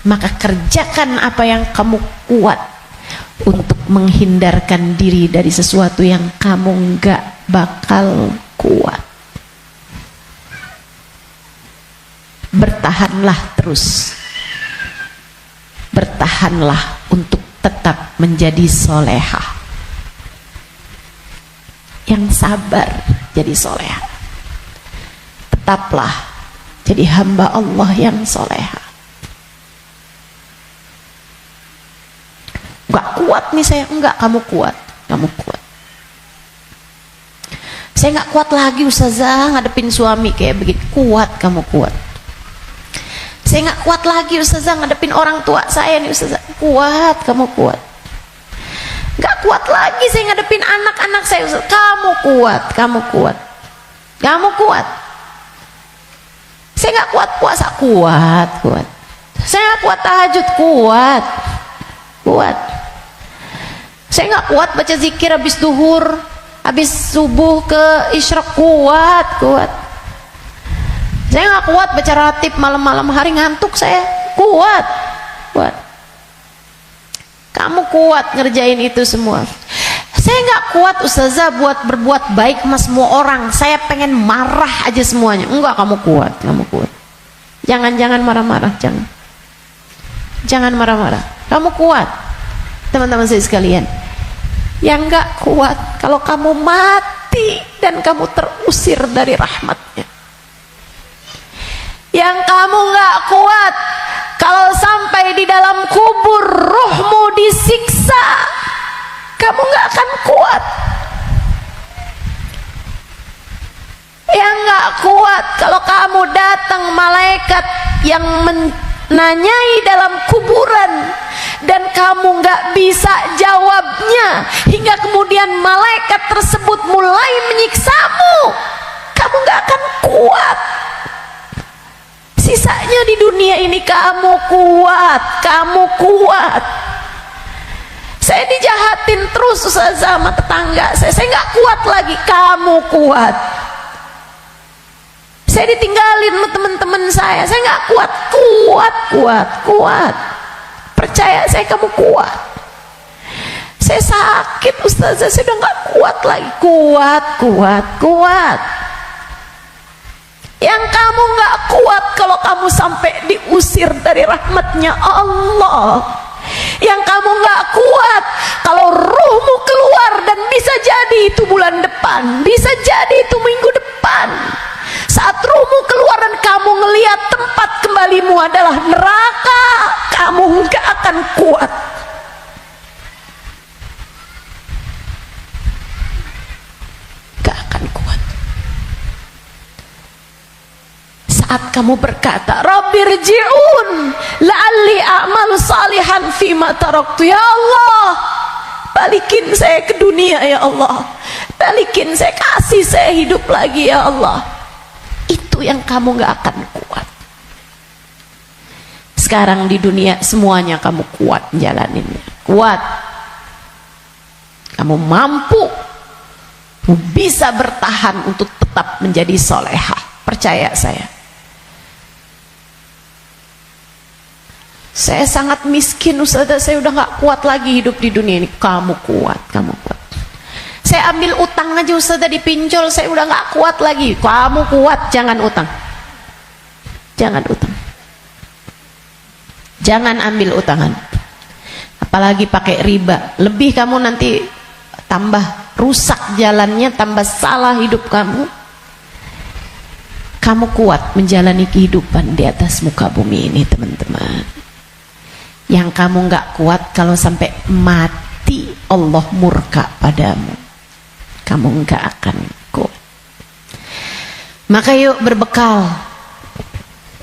Speaker 1: Maka kerjakan apa yang kamu kuat untuk menghindarkan diri dari sesuatu yang kamu nggak bakal kuat. Bertahanlah terus, bertahanlah untuk tetap menjadi solehah, yang sabar jadi solehah. Tetaplah jadi hamba Allah yang solehah. Gak kuat nih saya, enggak, kamu kuat, kamu kuat. Saya gak kuat lagi Ustazah ngadepin suami kayak begitu. Kuat, kamu kuat. Saya gak kuat lagi Ustazah ngadepin orang tua saya nih Ustazah. Kuat, kamu kuat. Gak kuat lagi saya ngadepin anak-anak saya Ustazah. Kamu kuat, kamu kuat, kamu kuat. Saya gak kuat puasa, kuat, kuat. Saya gak kuat tahajud, kuat, kuat. Saya gak kuat baca zikir habis duhur, habis subuh ke isyraq, kuat, kuat. Saya gak kuat baca ratib malam-malam hari, ngantuk saya, kuat, kuat. Kamu kuat ngerjain itu semua. Saya gak kuat Ustazah buat berbuat baik sama semua orang. Saya pengen marah aja semuanya. Enggak, kamu kuat, kamu kuat. Jangan marah-marah, jangan. Jangan marah-marah. Kamu kuat. Teman-teman saya sekalian, yang gak kuat kalau kamu mati dan kamu terusir dari rahmatnya. Yang kamu gak kuat kalau sampai di dalam kubur ruhmu disiksa, kamu gak akan kuat. Yang gak kuat kalau kamu datang malaikat yang menanyai dalam kuburan dan kamu gak bisa jawabnya, hingga kemudian malaikat tersebut mulai menyiksamu, kamu gak akan kuat. Sisanya di dunia ini kamu kuat, kamu kuat. Saya dijahatin terus sama tetangga saya nggak kuat lagi, kamu kuat. Saya ditinggalin sama teman-teman saya nggak kuat, kuat, kuat, kuat. Percaya saya, kamu kuat. Saya sakit Ustazah, saya udah nggak kuat lagi, kuat, kuat, kuat. Yang kamu nggak kuat kalau kamu sampai diusir dari rahmatnya Allah. Yang kamu nggak kuat kalau ruhmu keluar, dan bisa jadi itu bulan depan, bisa jadi itu minggu depan. Saat ruhmu keluar dan kamu ngelihat tempat kembalimu adalah neraka, kamu nggak akan kuat. saat kamu berkata, Rabbirji'un la'alli a'malu salihan fima taraktu. Ya Allah, balikin saya ke dunia ya Allah, balikin saya, kasih saya hidup lagi ya Allah. Itu yang kamu gak akan kuat. Sekarang di dunia semuanya kamu kuat jalaninnya, kuat, kamu mampu, bisa bertahan untuk tetap menjadi solehah. Percaya saya sangat miskin Ustazah, saya udah gak kuat lagi hidup di dunia ini. Kamu kuat, kamu kuat. Saya ambil utang aja Ustazah, dipinjol, saya udah gak kuat lagi. Kamu kuat, jangan utang, jangan utang, jangan ambil utangan, apalagi pakai riba. Lebih kamu nanti tambah rusak jalannya, tambah salah hidup kamu. Kamu kuat menjalani kehidupan di atas muka bumi ini teman-teman. Yang kamu gak kuat kalau sampai mati Allah murka padamu, kamu gak akan kuat. Maka yuk berbekal.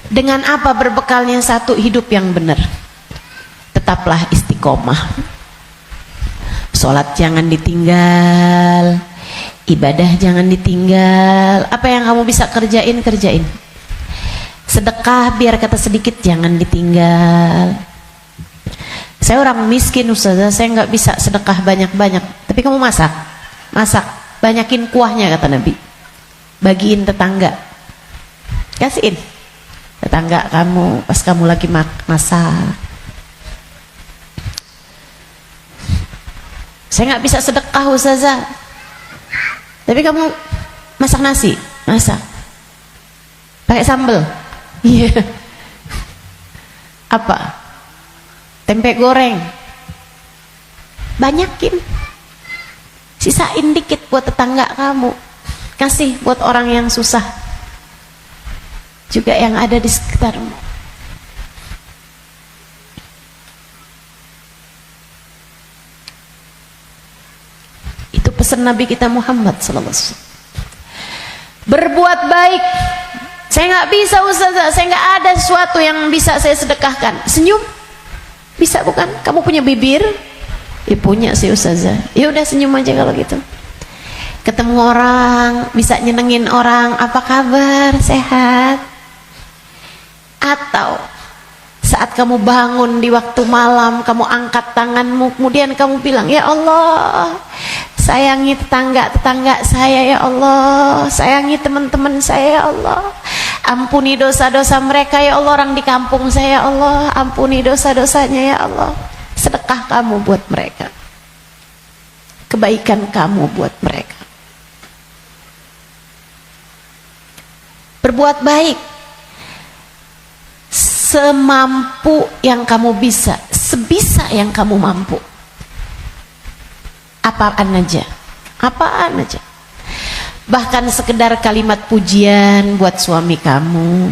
Speaker 1: Dengan apa berbekalnya? Satu, hidup yang benar. Tetaplah istiqomah. Sholat jangan ditinggal, ibadah jangan ditinggal. Apa yang kamu bisa kerjain, kerjain. Sedekah biar kata sedikit jangan ditinggal. Saya orang miskin Ustazah, saya nggak bisa sedekah banyak-banyak. Tapi kamu masak, banyakin kuahnya kata Nabi. Bagiin tetangga, kasihin tetangga kamu pas kamu lagi masak. Saya nggak bisa sedekah Ustazah, tapi kamu masak nasi, masak pakai sambal, iya. Apa? Tempe goreng, banyakin, sisain dikit buat tetangga kamu, kasih buat orang yang susah juga yang ada di sekitarmu. Itu pesan Nabi kita Muhammad SAW. Berbuat baik. Saya nggak bisa Ustazah, saya nggak ada sesuatu yang bisa saya sedekahkan. Senyum bisa bukan? Kamu punya bibir? Ya punya sih Ustazah. Ya udah senyum aja kalau gitu. Ketemu orang, bisa nyenengin orang, apa kabar? Sehat? Atau saat kamu bangun di waktu malam, kamu angkat tanganmu, kemudian kamu bilang, ya Allah, sayangi tetangga-tetangga saya ya Allah, sayangi teman-teman saya ya Allah, ampuni dosa-dosa mereka ya Allah, orang di kampung saya ya Allah, ampuni dosa-dosanya ya Allah. Sedekah kamu buat mereka, kebaikan kamu buat mereka. Berbuat baik semampu yang kamu bisa, sebisa yang kamu mampu. Apaan aja, apaan aja. Bahkan sekedar kalimat pujian buat suami kamu.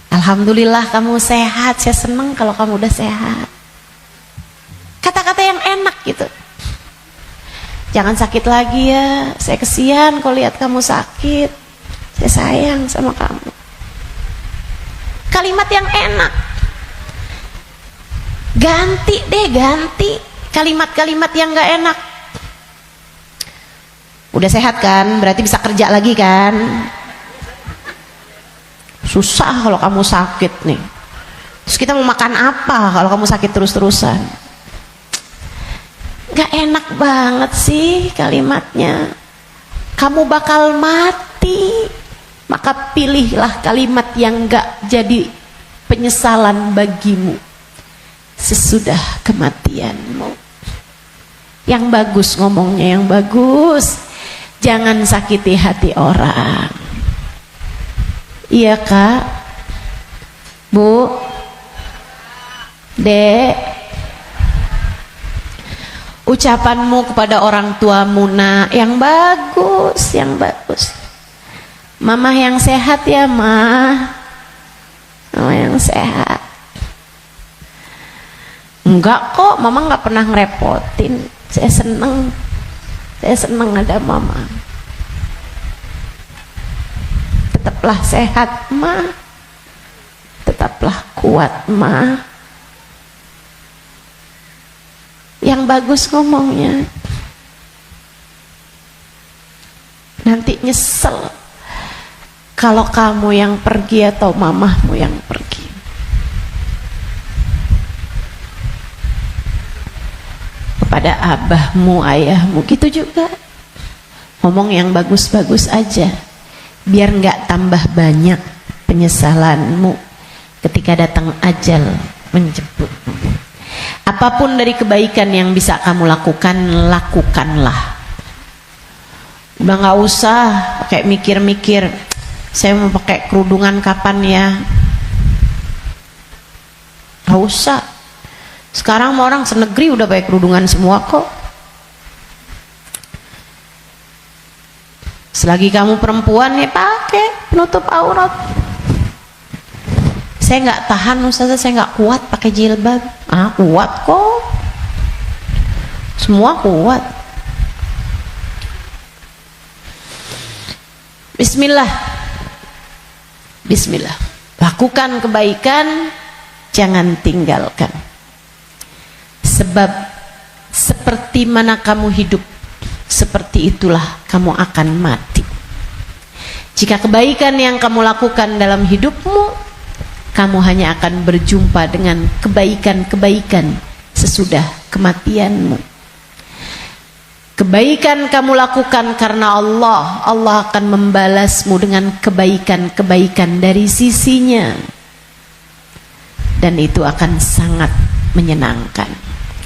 Speaker 1: Alhamdulillah kamu sehat, saya senang kalau kamu udah sehat. Kata-kata yang enak gitu. Jangan sakit lagi ya, saya kesian kalau lihat kamu sakit, saya sayang sama kamu. Kalimat yang enak. Ganti deh, ganti kalimat-kalimat yang gak enak. Udah sehat kan, berarti bisa kerja lagi kan. Susah kalau kamu sakit nih. Terus kita mau makan apa kalau kamu sakit terus-terusan? Gak enak banget sih kalimatnya. Kamu bakal mati, maka pilihlah kalimat yang gak jadi penyesalan bagimu sesudah kematianmu. Yang bagus ngomongnya, yang bagus. Jangan sakiti hati orang. Iya Kak, Bu, Dek. Ucapanmu kepada orang tuamu nak, yang bagus, yang bagus. Mama yang sehat ya Ma, Mama yang sehat. Enggak kok, Mama nggak pernah ngerepotin. Saya seneng ada Mama. tetaplah sehat ma, tetaplah kuat ma. Yang bagus ngomongnya, nanti nyesel kalau kamu yang pergi atau mamahmu yang pergi. Kepada abahmu, ayahmu gitu juga, ngomong yang bagus-bagus aja, biar nggak tambah banyak penyesalanmu ketika datang ajal menjemputmu. Apapun dari kebaikan yang bisa kamu lakukan, lakukanlah. Udah nggak usah pakai mikir-mikir, saya mau pakai kerudungan kapan ya. Nggak usah. Sekarang orang senegeri udah pakai kerudungan semua kok. Selagi kamu perempuan ya pakai penutup aurat. Saya nggak tahan Ustazah, saya nggak kuat pakai jilbab. Ah, kuat kok. Semua kuat. Bismillah. Bismillah. Lakukan kebaikan, jangan tinggalkan. Sebab seperti mana kamu hidup, seperti itulah kamu akan mati. Jika kebaikan yang kamu lakukan dalam hidupmu, kamu hanya akan berjumpa dengan kebaikan-kebaikan sesudah kematianmu. Kebaikan kamu lakukan karena Allah, Allah akan membalasmu dengan kebaikan-kebaikan dari sisinya. Dan itu akan sangat menyenangkan.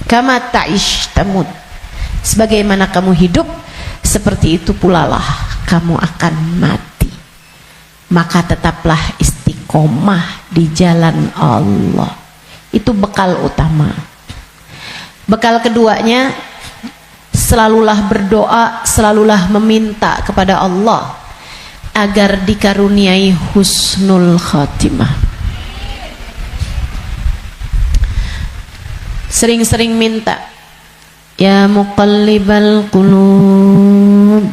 Speaker 1: Kama ta'ish tamut. Sebagaimana kamu hidup, seperti itu pula lah kamu akan mati. Maka tetaplah istiqomah di jalan Allah. Itu bekal utama. Bekal keduanya, selalulah berdoa, selalulah meminta kepada Allah agar dikaruniai husnul khatimah. Sering-sering minta, ya muqallibal qulub,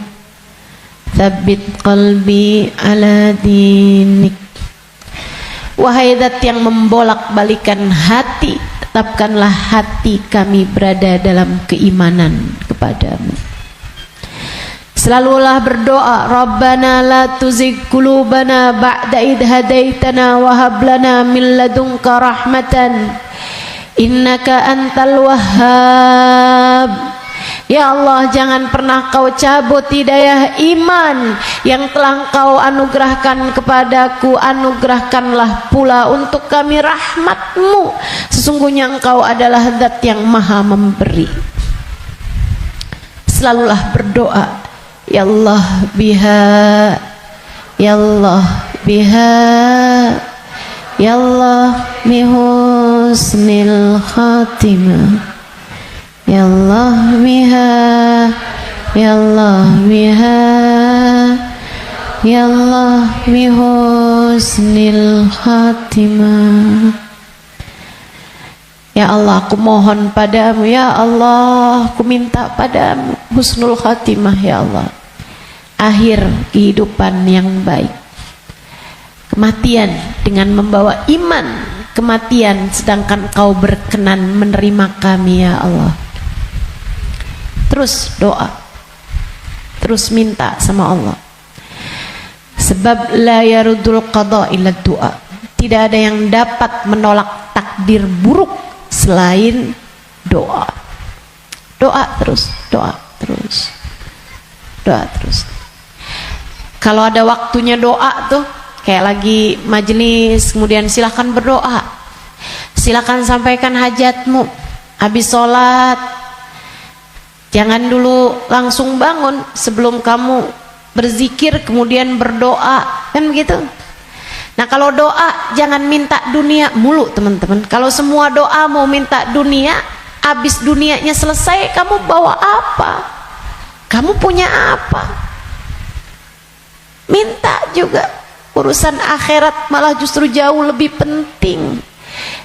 Speaker 1: tsabbit qalbi ala dinik. Wahai zat yang membolak-balikan hati, tetapkanlah hati kami berada dalam keimanan kepadamu. Selalulah berdoa, Rabbana la tuzigh qulubana ba'da idh hadaitana wa hab lana min ladunka rahmatan innaka antal wahhab. Ya Allah, jangan pernah kau cabut hidayah iman yang telah kau anugerahkan kepadaku. Anugerahkanlah pula untuk kami rahmatmu. Sesungguhnya engkau adalah zat yang maha memberi. Selalulah berdoa, ya Allah biha, ya Allah biha, ya Allah bihusnil khatimah, ya Allah biha, ya Allah biha, ya Allah bihusnil khatimah. Ya Allah, aku mohon padamu, ya Allah, aku minta padamu husnul khatimah, ya Allah, akhir kehidupan yang baik, kematian dengan membawa iman, kematian sedangkan kau berkenan menerima kami, ya Allah. Terus doa, terus minta sama Allah. Sebab la yarudul qada illa doa. Tidak ada yang dapat menolak takdir buruk selain doa. Doa terus, doa terus, doa terus. Kalau ada waktunya doa tuh, kayak lagi majelis, kemudian silahkan berdoa, silahkan sampaikan hajatmu. Habis sholat, jangan dulu langsung bangun, sebelum kamu berzikir kemudian berdoa, kan begitu. Nah kalau doa jangan minta dunia mulu teman-teman. Kalau semua doa mau minta dunia, habis dunianya selesai kamu bawa apa? Kamu punya apa? Minta juga. Urusan akhirat malah justru jauh lebih penting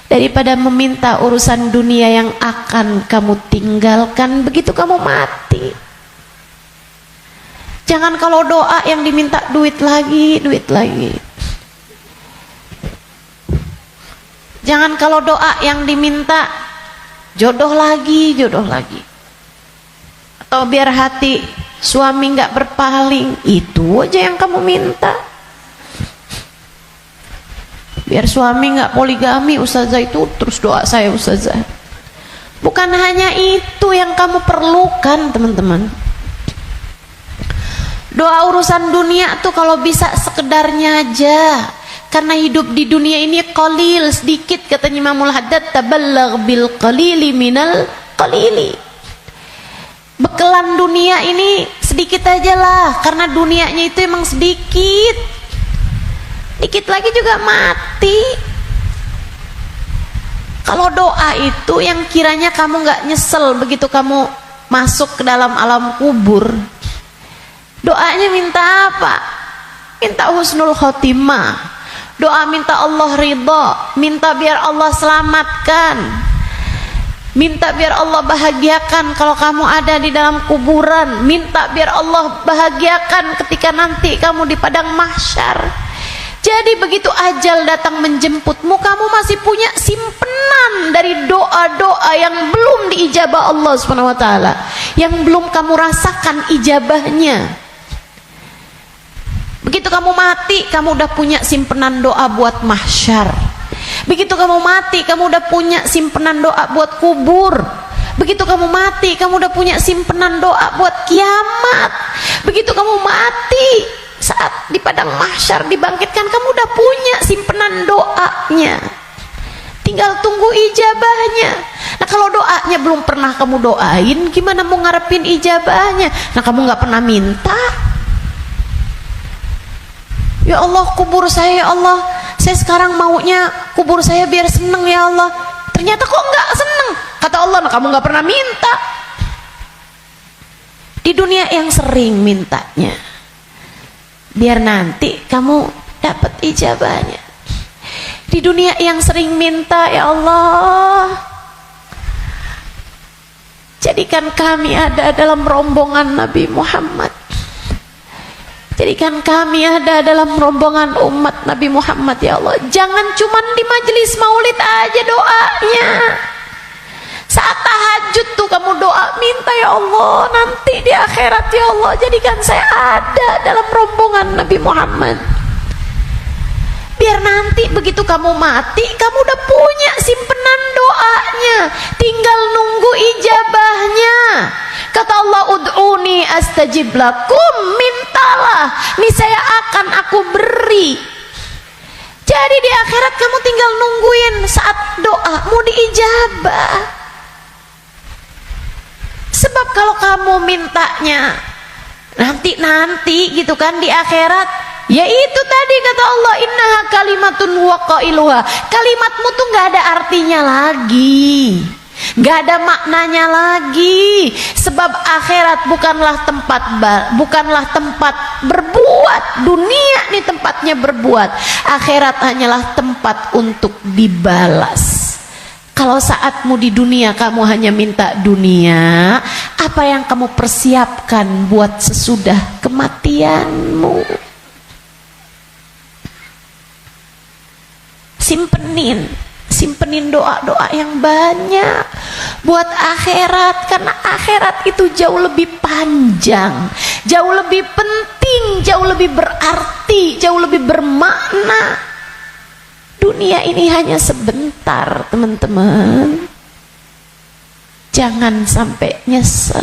Speaker 1: daripada meminta urusan dunia yang akan kamu tinggalkan begitu kamu mati. Jangan kalau doa yang diminta duit lagi, duit lagi. Jangan kalau doa yang diminta jodoh lagi, jodoh lagi. Atau biar hati suami nggak berpaling, itu aja yang kamu minta. Biar suami nggak poligami, ustazah, itu terus doa saya, ustazah. Bukan hanya itu yang kamu perlukan, teman-teman. Doa urusan dunia tuh kalau bisa sekedarnya aja. Karena hidup di dunia ini qalil, sedikit, katanya Imamul Haddad, tabalagh bil qalili minal qalili. Bekelan dunia ini sedikit aja lah, karena dunianya itu emang sedikit. Dikit lagi juga mati. Kalau doa itu yang kiranya kamu gak nyesel begitu kamu masuk ke dalam alam kubur. Doanya minta apa? Minta husnul khotimah. Doa minta Allah ridha, minta biar Allah selamatkan, minta biar Allah bahagiakan kalau kamu ada di dalam kuburan, minta biar Allah bahagiakan ketika nanti kamu di padang mahsyar. Jadi begitu ajal datang menjemputmu, kamu masih punya simpenan dari doa-doa yang belum diijabah Allah SWT, yang belum kamu rasakan ijabahnya. Begitu kamu mati, kamu udah punya simpenan doa buat mahsyar. Begitu kamu mati, kamu udah punya simpenan doa buat kubur. Begitu kamu mati, kamu udah punya simpenan doa buat kiamat. Begitu kamu mati, saat di padang mahsyar dibangkitkan, kamu udah punya simpenan doanya, tinggal tunggu ijabahnya. Nah kalau doanya belum pernah kamu doain, gimana mau ngarepin ijabahnya? Nah kamu nggak pernah minta, ya Allah kubur saya, ya Allah saya sekarang maunya kubur saya biar seneng, ya Allah. Ternyata kok nggak seneng, kata Allah. Nah kamu nggak pernah minta. Di dunia yang sering mintanya, biar nanti kamu dapat ijabahnya. Di dunia yang sering minta, ya Allah jadikan kami ada dalam rombongan Nabi Muhammad, jadikan kami ada dalam rombongan umat Nabi Muhammad, ya Allah. Jangan cuman di majelis maulid aja doanya. Saat tahajud tuh kamu doa, minta, ya Allah nanti di akhirat, ya Allah jadikan saya ada dalam rombongan Nabi Muhammad. Biar nanti begitu kamu mati, kamu udah punya simpenan doanya, tinggal nunggu ijabahnya. Kata Allah, ud'uni astajib lakum, mintalah niscaya akan aku beri. Jadi di akhirat kamu tinggal nungguin saat doamu diijabah. Sebab kalau kamu mintanya nanti gitu kan di akhirat, ya itu tadi kata Allah, innaha kalimatun huwa qailuha. Kalimatmu tuh nggak ada artinya lagi, nggak ada maknanya lagi. Sebab akhirat bukanlah tempat berbuat. Dunia nih tempatnya berbuat. Akhirat hanyalah tempat untuk dibalas. Kalau saatmu di dunia kamu hanya minta dunia, apa yang kamu persiapkan buat sesudah kematianmu? Simpenin doa-doa yang banyak buat akhirat, karena akhirat itu jauh lebih panjang, jauh lebih penting, jauh lebih berarti, jauh lebih bermakna. Dunia ini hanya sebentar, teman-teman. Jangan sampai nyesel.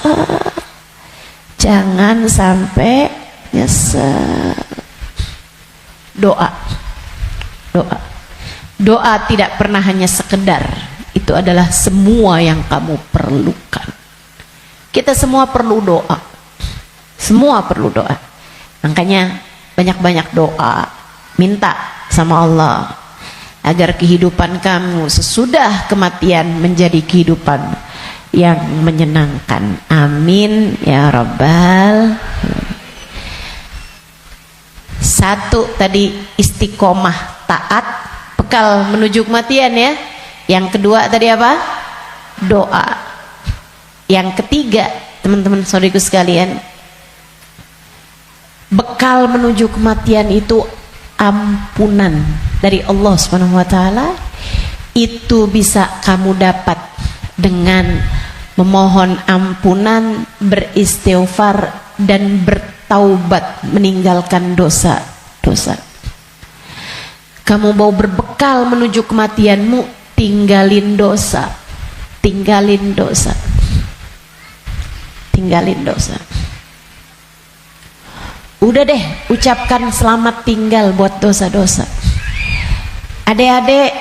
Speaker 1: Jangan sampai nyesel. Doa. Doa tidak pernah hanya sekedar. Itu adalah semua yang kamu perlukan. Kita semua perlu doa. Semua perlu doa. Makanya banyak-banyak doa. Minta sama Allah agar kehidupan kamu sesudah kematian menjadi kehidupan yang menyenangkan. Amin ya rabbal. Satu tadi istiqomah taat, bekal menuju kematian ya. Yang kedua tadi apa? Doa. Yang ketiga, teman-teman saudariku sekalian, bekal menuju kematian itu ampunan dari Allah Subhanahu wa taala. Itu bisa kamu dapat dengan memohon ampunan, beristighfar dan bertaubat, meninggalkan dosa-dosa. Kamu mau berbekal menuju kematianmu, tinggalin dosa. Tinggalin dosa. Tinggalin dosa. Udah deh, ucapkan selamat tinggal buat dosa-dosa. Adik-adik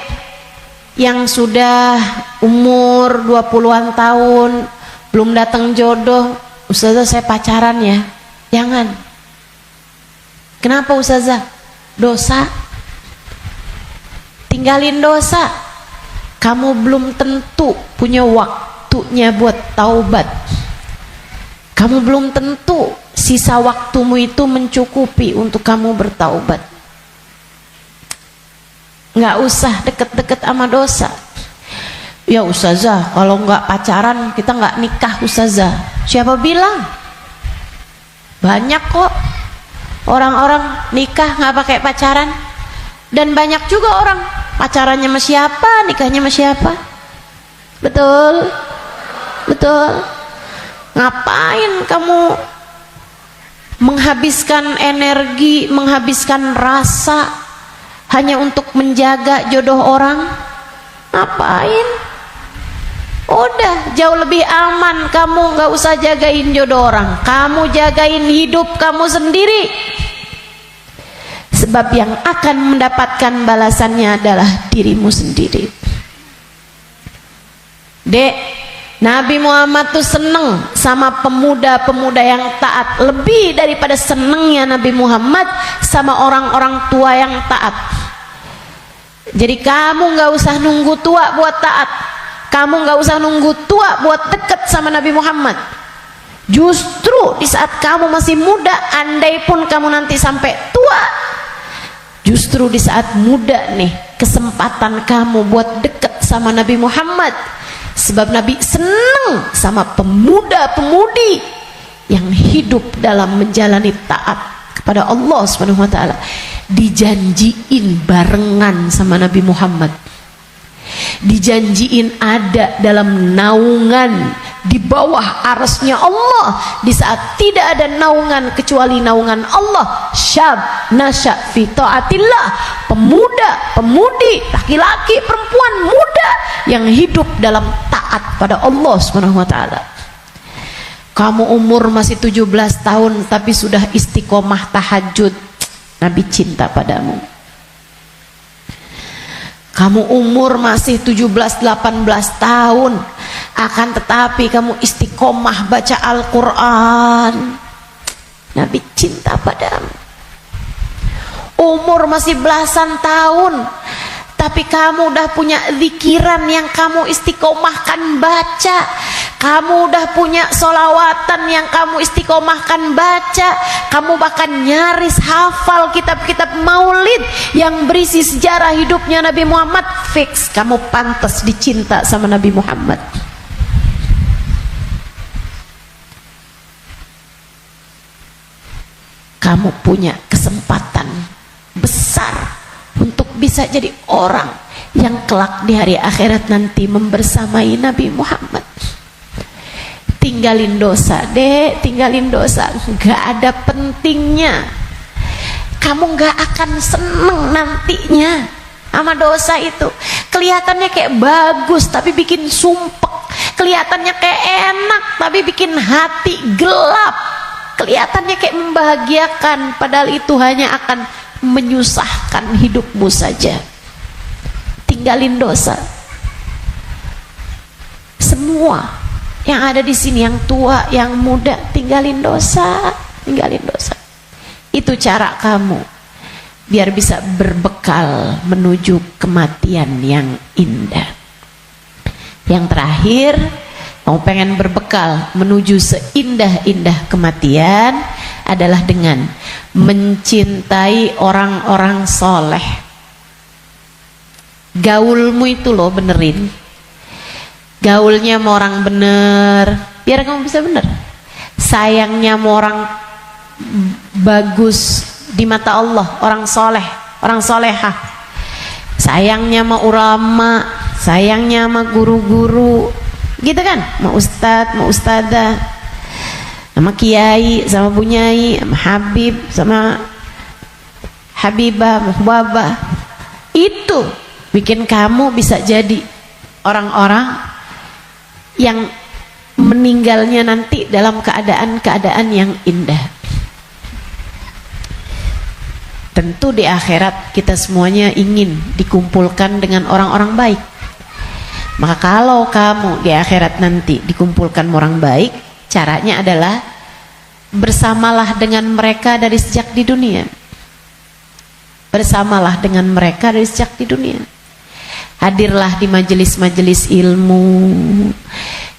Speaker 1: yang sudah umur 20-an tahun belum datang jodoh, ustazah saya pacaran ya. Jangan. Kenapa ustazah? Dosa. Tinggalin dosa. Kamu belum tentu punya waktunya buat taubat. Kamu belum tentu sisa waktumu itu mencukupi untuk kamu bertaubat. Nggak usah deket-deket sama dosa. Ya ustazah, kalau nggak pacaran kita nggak nikah ustazah. Siapa bilang? Banyak kok orang-orang nikah nggak pakai pacaran. Dan banyak juga orang pacarannya sama siapa, nikahnya sama siapa. Betul? Betul? Ngapain kamu menghabiskan energi, menghabiskan rasa hanya untuk menjaga jodoh orang? Ngapain? Udah jauh lebih aman, kamu gak usah jagain jodoh orang, kamu jagain hidup kamu sendiri. Sebab yang akan mendapatkan balasannya adalah dirimu sendiri. Dek, Nabi Muhammad tuh seneng sama pemuda-pemuda yang taat lebih daripada senengnya Nabi Muhammad sama orang-orang tua yang taat. Jadi kamu gak usah nunggu tua buat taat. Kamu gak usah nunggu tua buat deket sama Nabi Muhammad. Justru di saat kamu masih muda, andai pun kamu nanti sampai tua, justru di saat muda nih kesempatan kamu buat deket sama Nabi Muhammad. Sebab Nabi senang sama pemuda-pemudi yang hidup dalam menjalani taat kepada Allah Subhanahu wa taala. Dijanjiin barengan sama Nabi Muhammad. Dijanjiin ada dalam naungan di bawah arasnya Allah di saat tidak ada naungan kecuali naungan Allah. Syab nasya fi taatillah, pemuda, pemudi, laki-laki, perempuan, muda yang hidup dalam taat pada Allah Subhanahu wa taala. Kamu umur masih 17 tahun tapi sudah istiqomah tahajud, Nabi cinta padamu. Kamu umur masih 17-18 tahun, akan tetapi kamu istiqomah baca Al-Quran, Nabi cinta padamu. Umur masih belasan tahun, tapi kamu udah punya zikiran yang kamu istiqomahkan baca. Kamu udah punya solawatan yang kamu istiqomahkan baca. Kamu bahkan nyaris hafal kitab-kitab maulid yang berisi sejarah hidupnya Nabi Muhammad. Fix kamu pantas dicinta sama Nabi Muhammad. Kamu punya kesempatan besar untuk bisa jadi orang yang kelak di hari akhirat nanti membersamai Nabi Muhammad. Tinggalin dosa, dek, tinggalin dosa. Gak ada pentingnya. Kamu gak akan seneng nantinya sama dosa itu. Kelihatannya kayak bagus tapi bikin sumpek. Kelihatannya kayak enak tapi bikin hati gelap. Kelihatannya kayak membahagiakan, padahal itu hanya akan menyusahkan hidupmu saja. Tinggalin dosa. Semua yang ada di sini, yang tua, yang muda, tinggalin dosa, tinggalin dosa. Itu cara kamu biar bisa berbekal menuju kematian yang indah. Yang terakhir, kamu pengen berbekal menuju seindah-indah kematian adalah dengan mencintai orang-orang soleh. Gaulmu itu loh benerin. Gaulnya sama orang bener biar kamu bisa bener. Sayangnya sama orang bagus di mata Allah, orang soleh, orang solehah. Sayangnya sama ulama, sayangnya sama guru-guru, gitu kan? Sama ustadz, sama ustadzah, sama kiai, sama bunyai, sama habib, sama habibah, muhbabah. Itu bikin kamu bisa jadi orang-orang yang meninggalnya nanti dalam keadaan-keadaan yang indah. Tentu di akhirat kita semuanya ingin dikumpulkan dengan orang-orang baik. Maka kalau kamu di akhirat nanti dikumpulkan orang baik, caranya adalah bersamalah dengan mereka dari sejak di dunia. Bersamalah dengan mereka dari sejak di dunia. Hadirlah di majelis-majelis ilmu,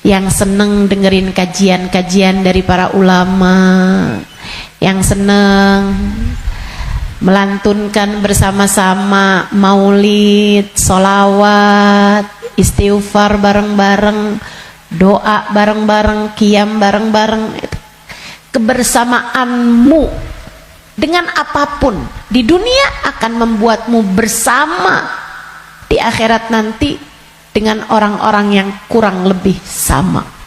Speaker 1: yang seneng dengerin kajian-kajian dari para ulama, yang seneng melantunkan bersama-sama maulid, solawat, istighfar bareng-bareng, doa bareng-bareng, qiyam bareng-bareng. Kebersamaanmu dengan apapun di dunia akan membuatmu bersama di akhirat nanti dengan orang-orang yang kurang lebih sama.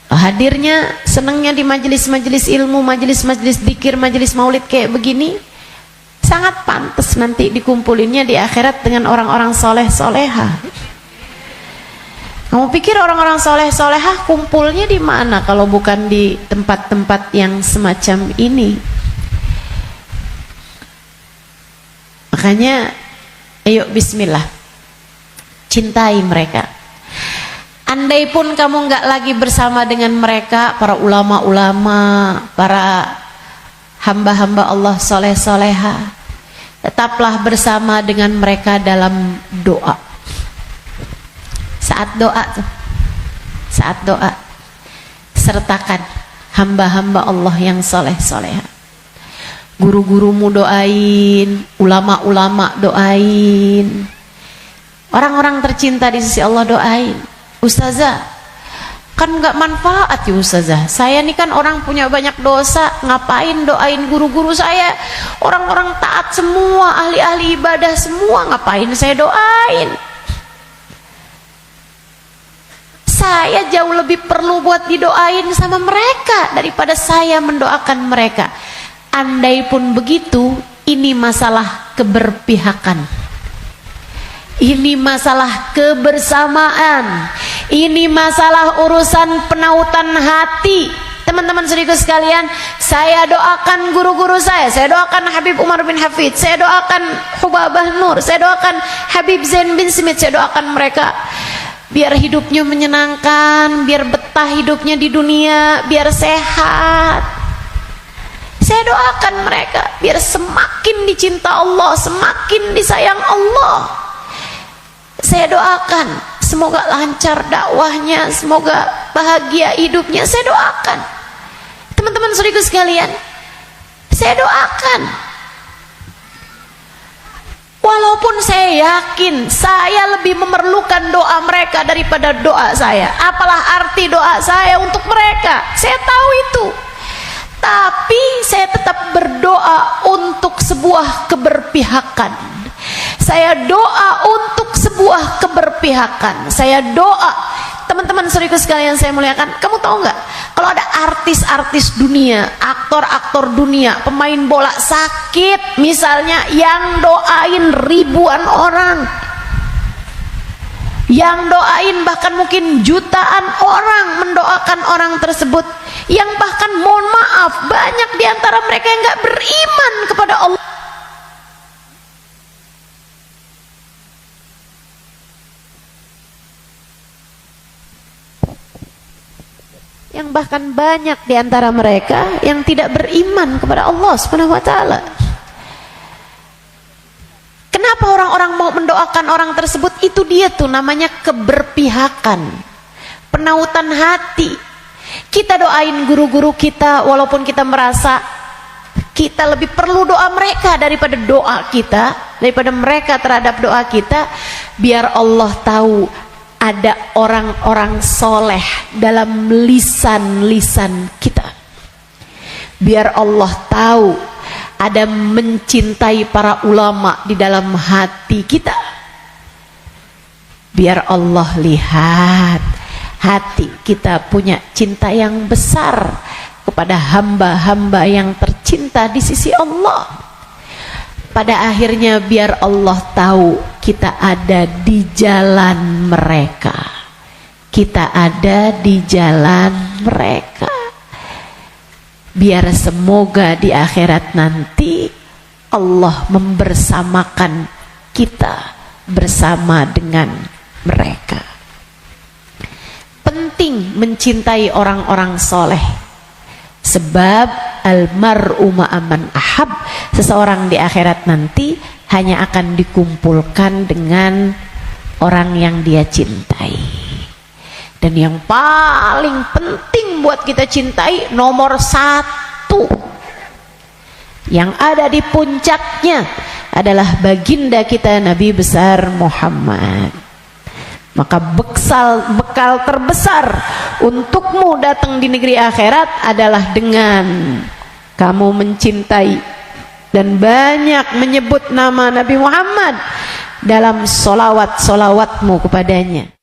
Speaker 1: Hadirnya, senangnya di majelis-majelis ilmu, majelis-majelis dzikir, majelis maulid kayak begini, sangat pantas nanti dikumpulinnya di akhirat dengan orang-orang soleh solehah. Kamu pikir orang-orang soleh solehah kumpulnya di mana kalau bukan di tempat-tempat yang semacam ini? Makanya, ayo bismillah, cintai mereka. Andai pun kamu nggak lagi bersama dengan mereka, para ulama-ulama, para hamba-hamba Allah soleh-soleha, tetaplah bersama dengan mereka dalam doa. Saat doa tuh, saat doa, sertakan hamba-hamba Allah yang soleh-soleha. Guru-gurumu doain, ulama-ulama doain, orang-orang tercinta di sisi Allah doain. Ustazah, kan nggak manfaat ya ustazah, saya nih kan orang punya banyak dosa, ngapain doain guru-guru saya, orang-orang taat semua, ahli-ahli ibadah semua, ngapain saya doain? Saya jauh lebih perlu buat didoain sama mereka daripada saya mendoakan mereka. Andai pun begitu, ini masalah keberpihakan. Ini masalah kebersamaan. Ini masalah urusan penautan hati. Teman-teman saudaraku sekalian, saya doakan guru-guru saya doakan Habib Umar bin Hafid, saya doakan Hubabah Nur, saya doakan Habib Zain bin Smith, saya doakan mereka biar hidupnya menyenangkan, biar betah hidupnya di dunia, biar sehat. Saya doakan mereka biar semakin dicinta Allah, semakin disayang Allah. Saya doakan semoga lancar dakwahnya, semoga bahagia hidupnya. Saya doakan. Teman-teman saudaraku sekalian, saya doakan. Walaupun saya yakin saya lebih memerlukan doa mereka daripada doa saya. Apalah arti doa saya untuk mereka? Saya tahu itu. Tapi saya tetap berdoa untuk sebuah keberpihakan. Saya doa untuk sebuah keberpihakan. Saya doa, teman-teman saudaraku sekalian saya muliakan, kamu tahu nggak? Kalau ada artis-artis dunia, aktor-aktor dunia, pemain bola sakit misalnya, yang doain ribuan orang, yang doain bahkan mungkin jutaan orang mendoakan orang tersebut, yang bahkan mohon maaf banyak diantara mereka yang nggak beriman kepada Allah. Yang bahkan banyak di antara mereka yang tidak beriman kepada Allah Subhanahu wa taala. Kenapa orang-orang mau mendoakan orang tersebut? Itu dia tuh namanya keberpihakan, penautan hati. Kita doain guru-guru kita walaupun kita merasa kita lebih perlu doa mereka daripada doa kita, daripada mereka terhadap doa kita, biar Allah tahu ada orang-orang soleh dalam lisan-lisan kita. biar Allah tahu ada mencintai para ulama di dalam hati kita. Biar Allah lihat hati kita punya cinta yang besar kepada hamba-hamba yang tercinta di sisi Allah. Pada akhirnya biar Allah tahu kita ada di jalan mereka. Kita ada di jalan mereka. Biar semoga di akhirat nanti Allah membersamakan kita bersama dengan mereka. Penting mencintai orang-orang soleh, sebab almar'u ma'aman ahab, seseorang di akhirat nanti hanya akan dikumpulkan dengan orang yang dia cintai. Dan yang paling penting buat kita cintai, nomor 1 yang ada di puncaknya adalah baginda kita Nabi besar Muhammad. Maka bekal terbesar untukmu datang di negeri akhirat adalah dengan kamu mencintai dan banyak menyebut nama Nabi Muhammad dalam solawat-solawatmu kepadanya.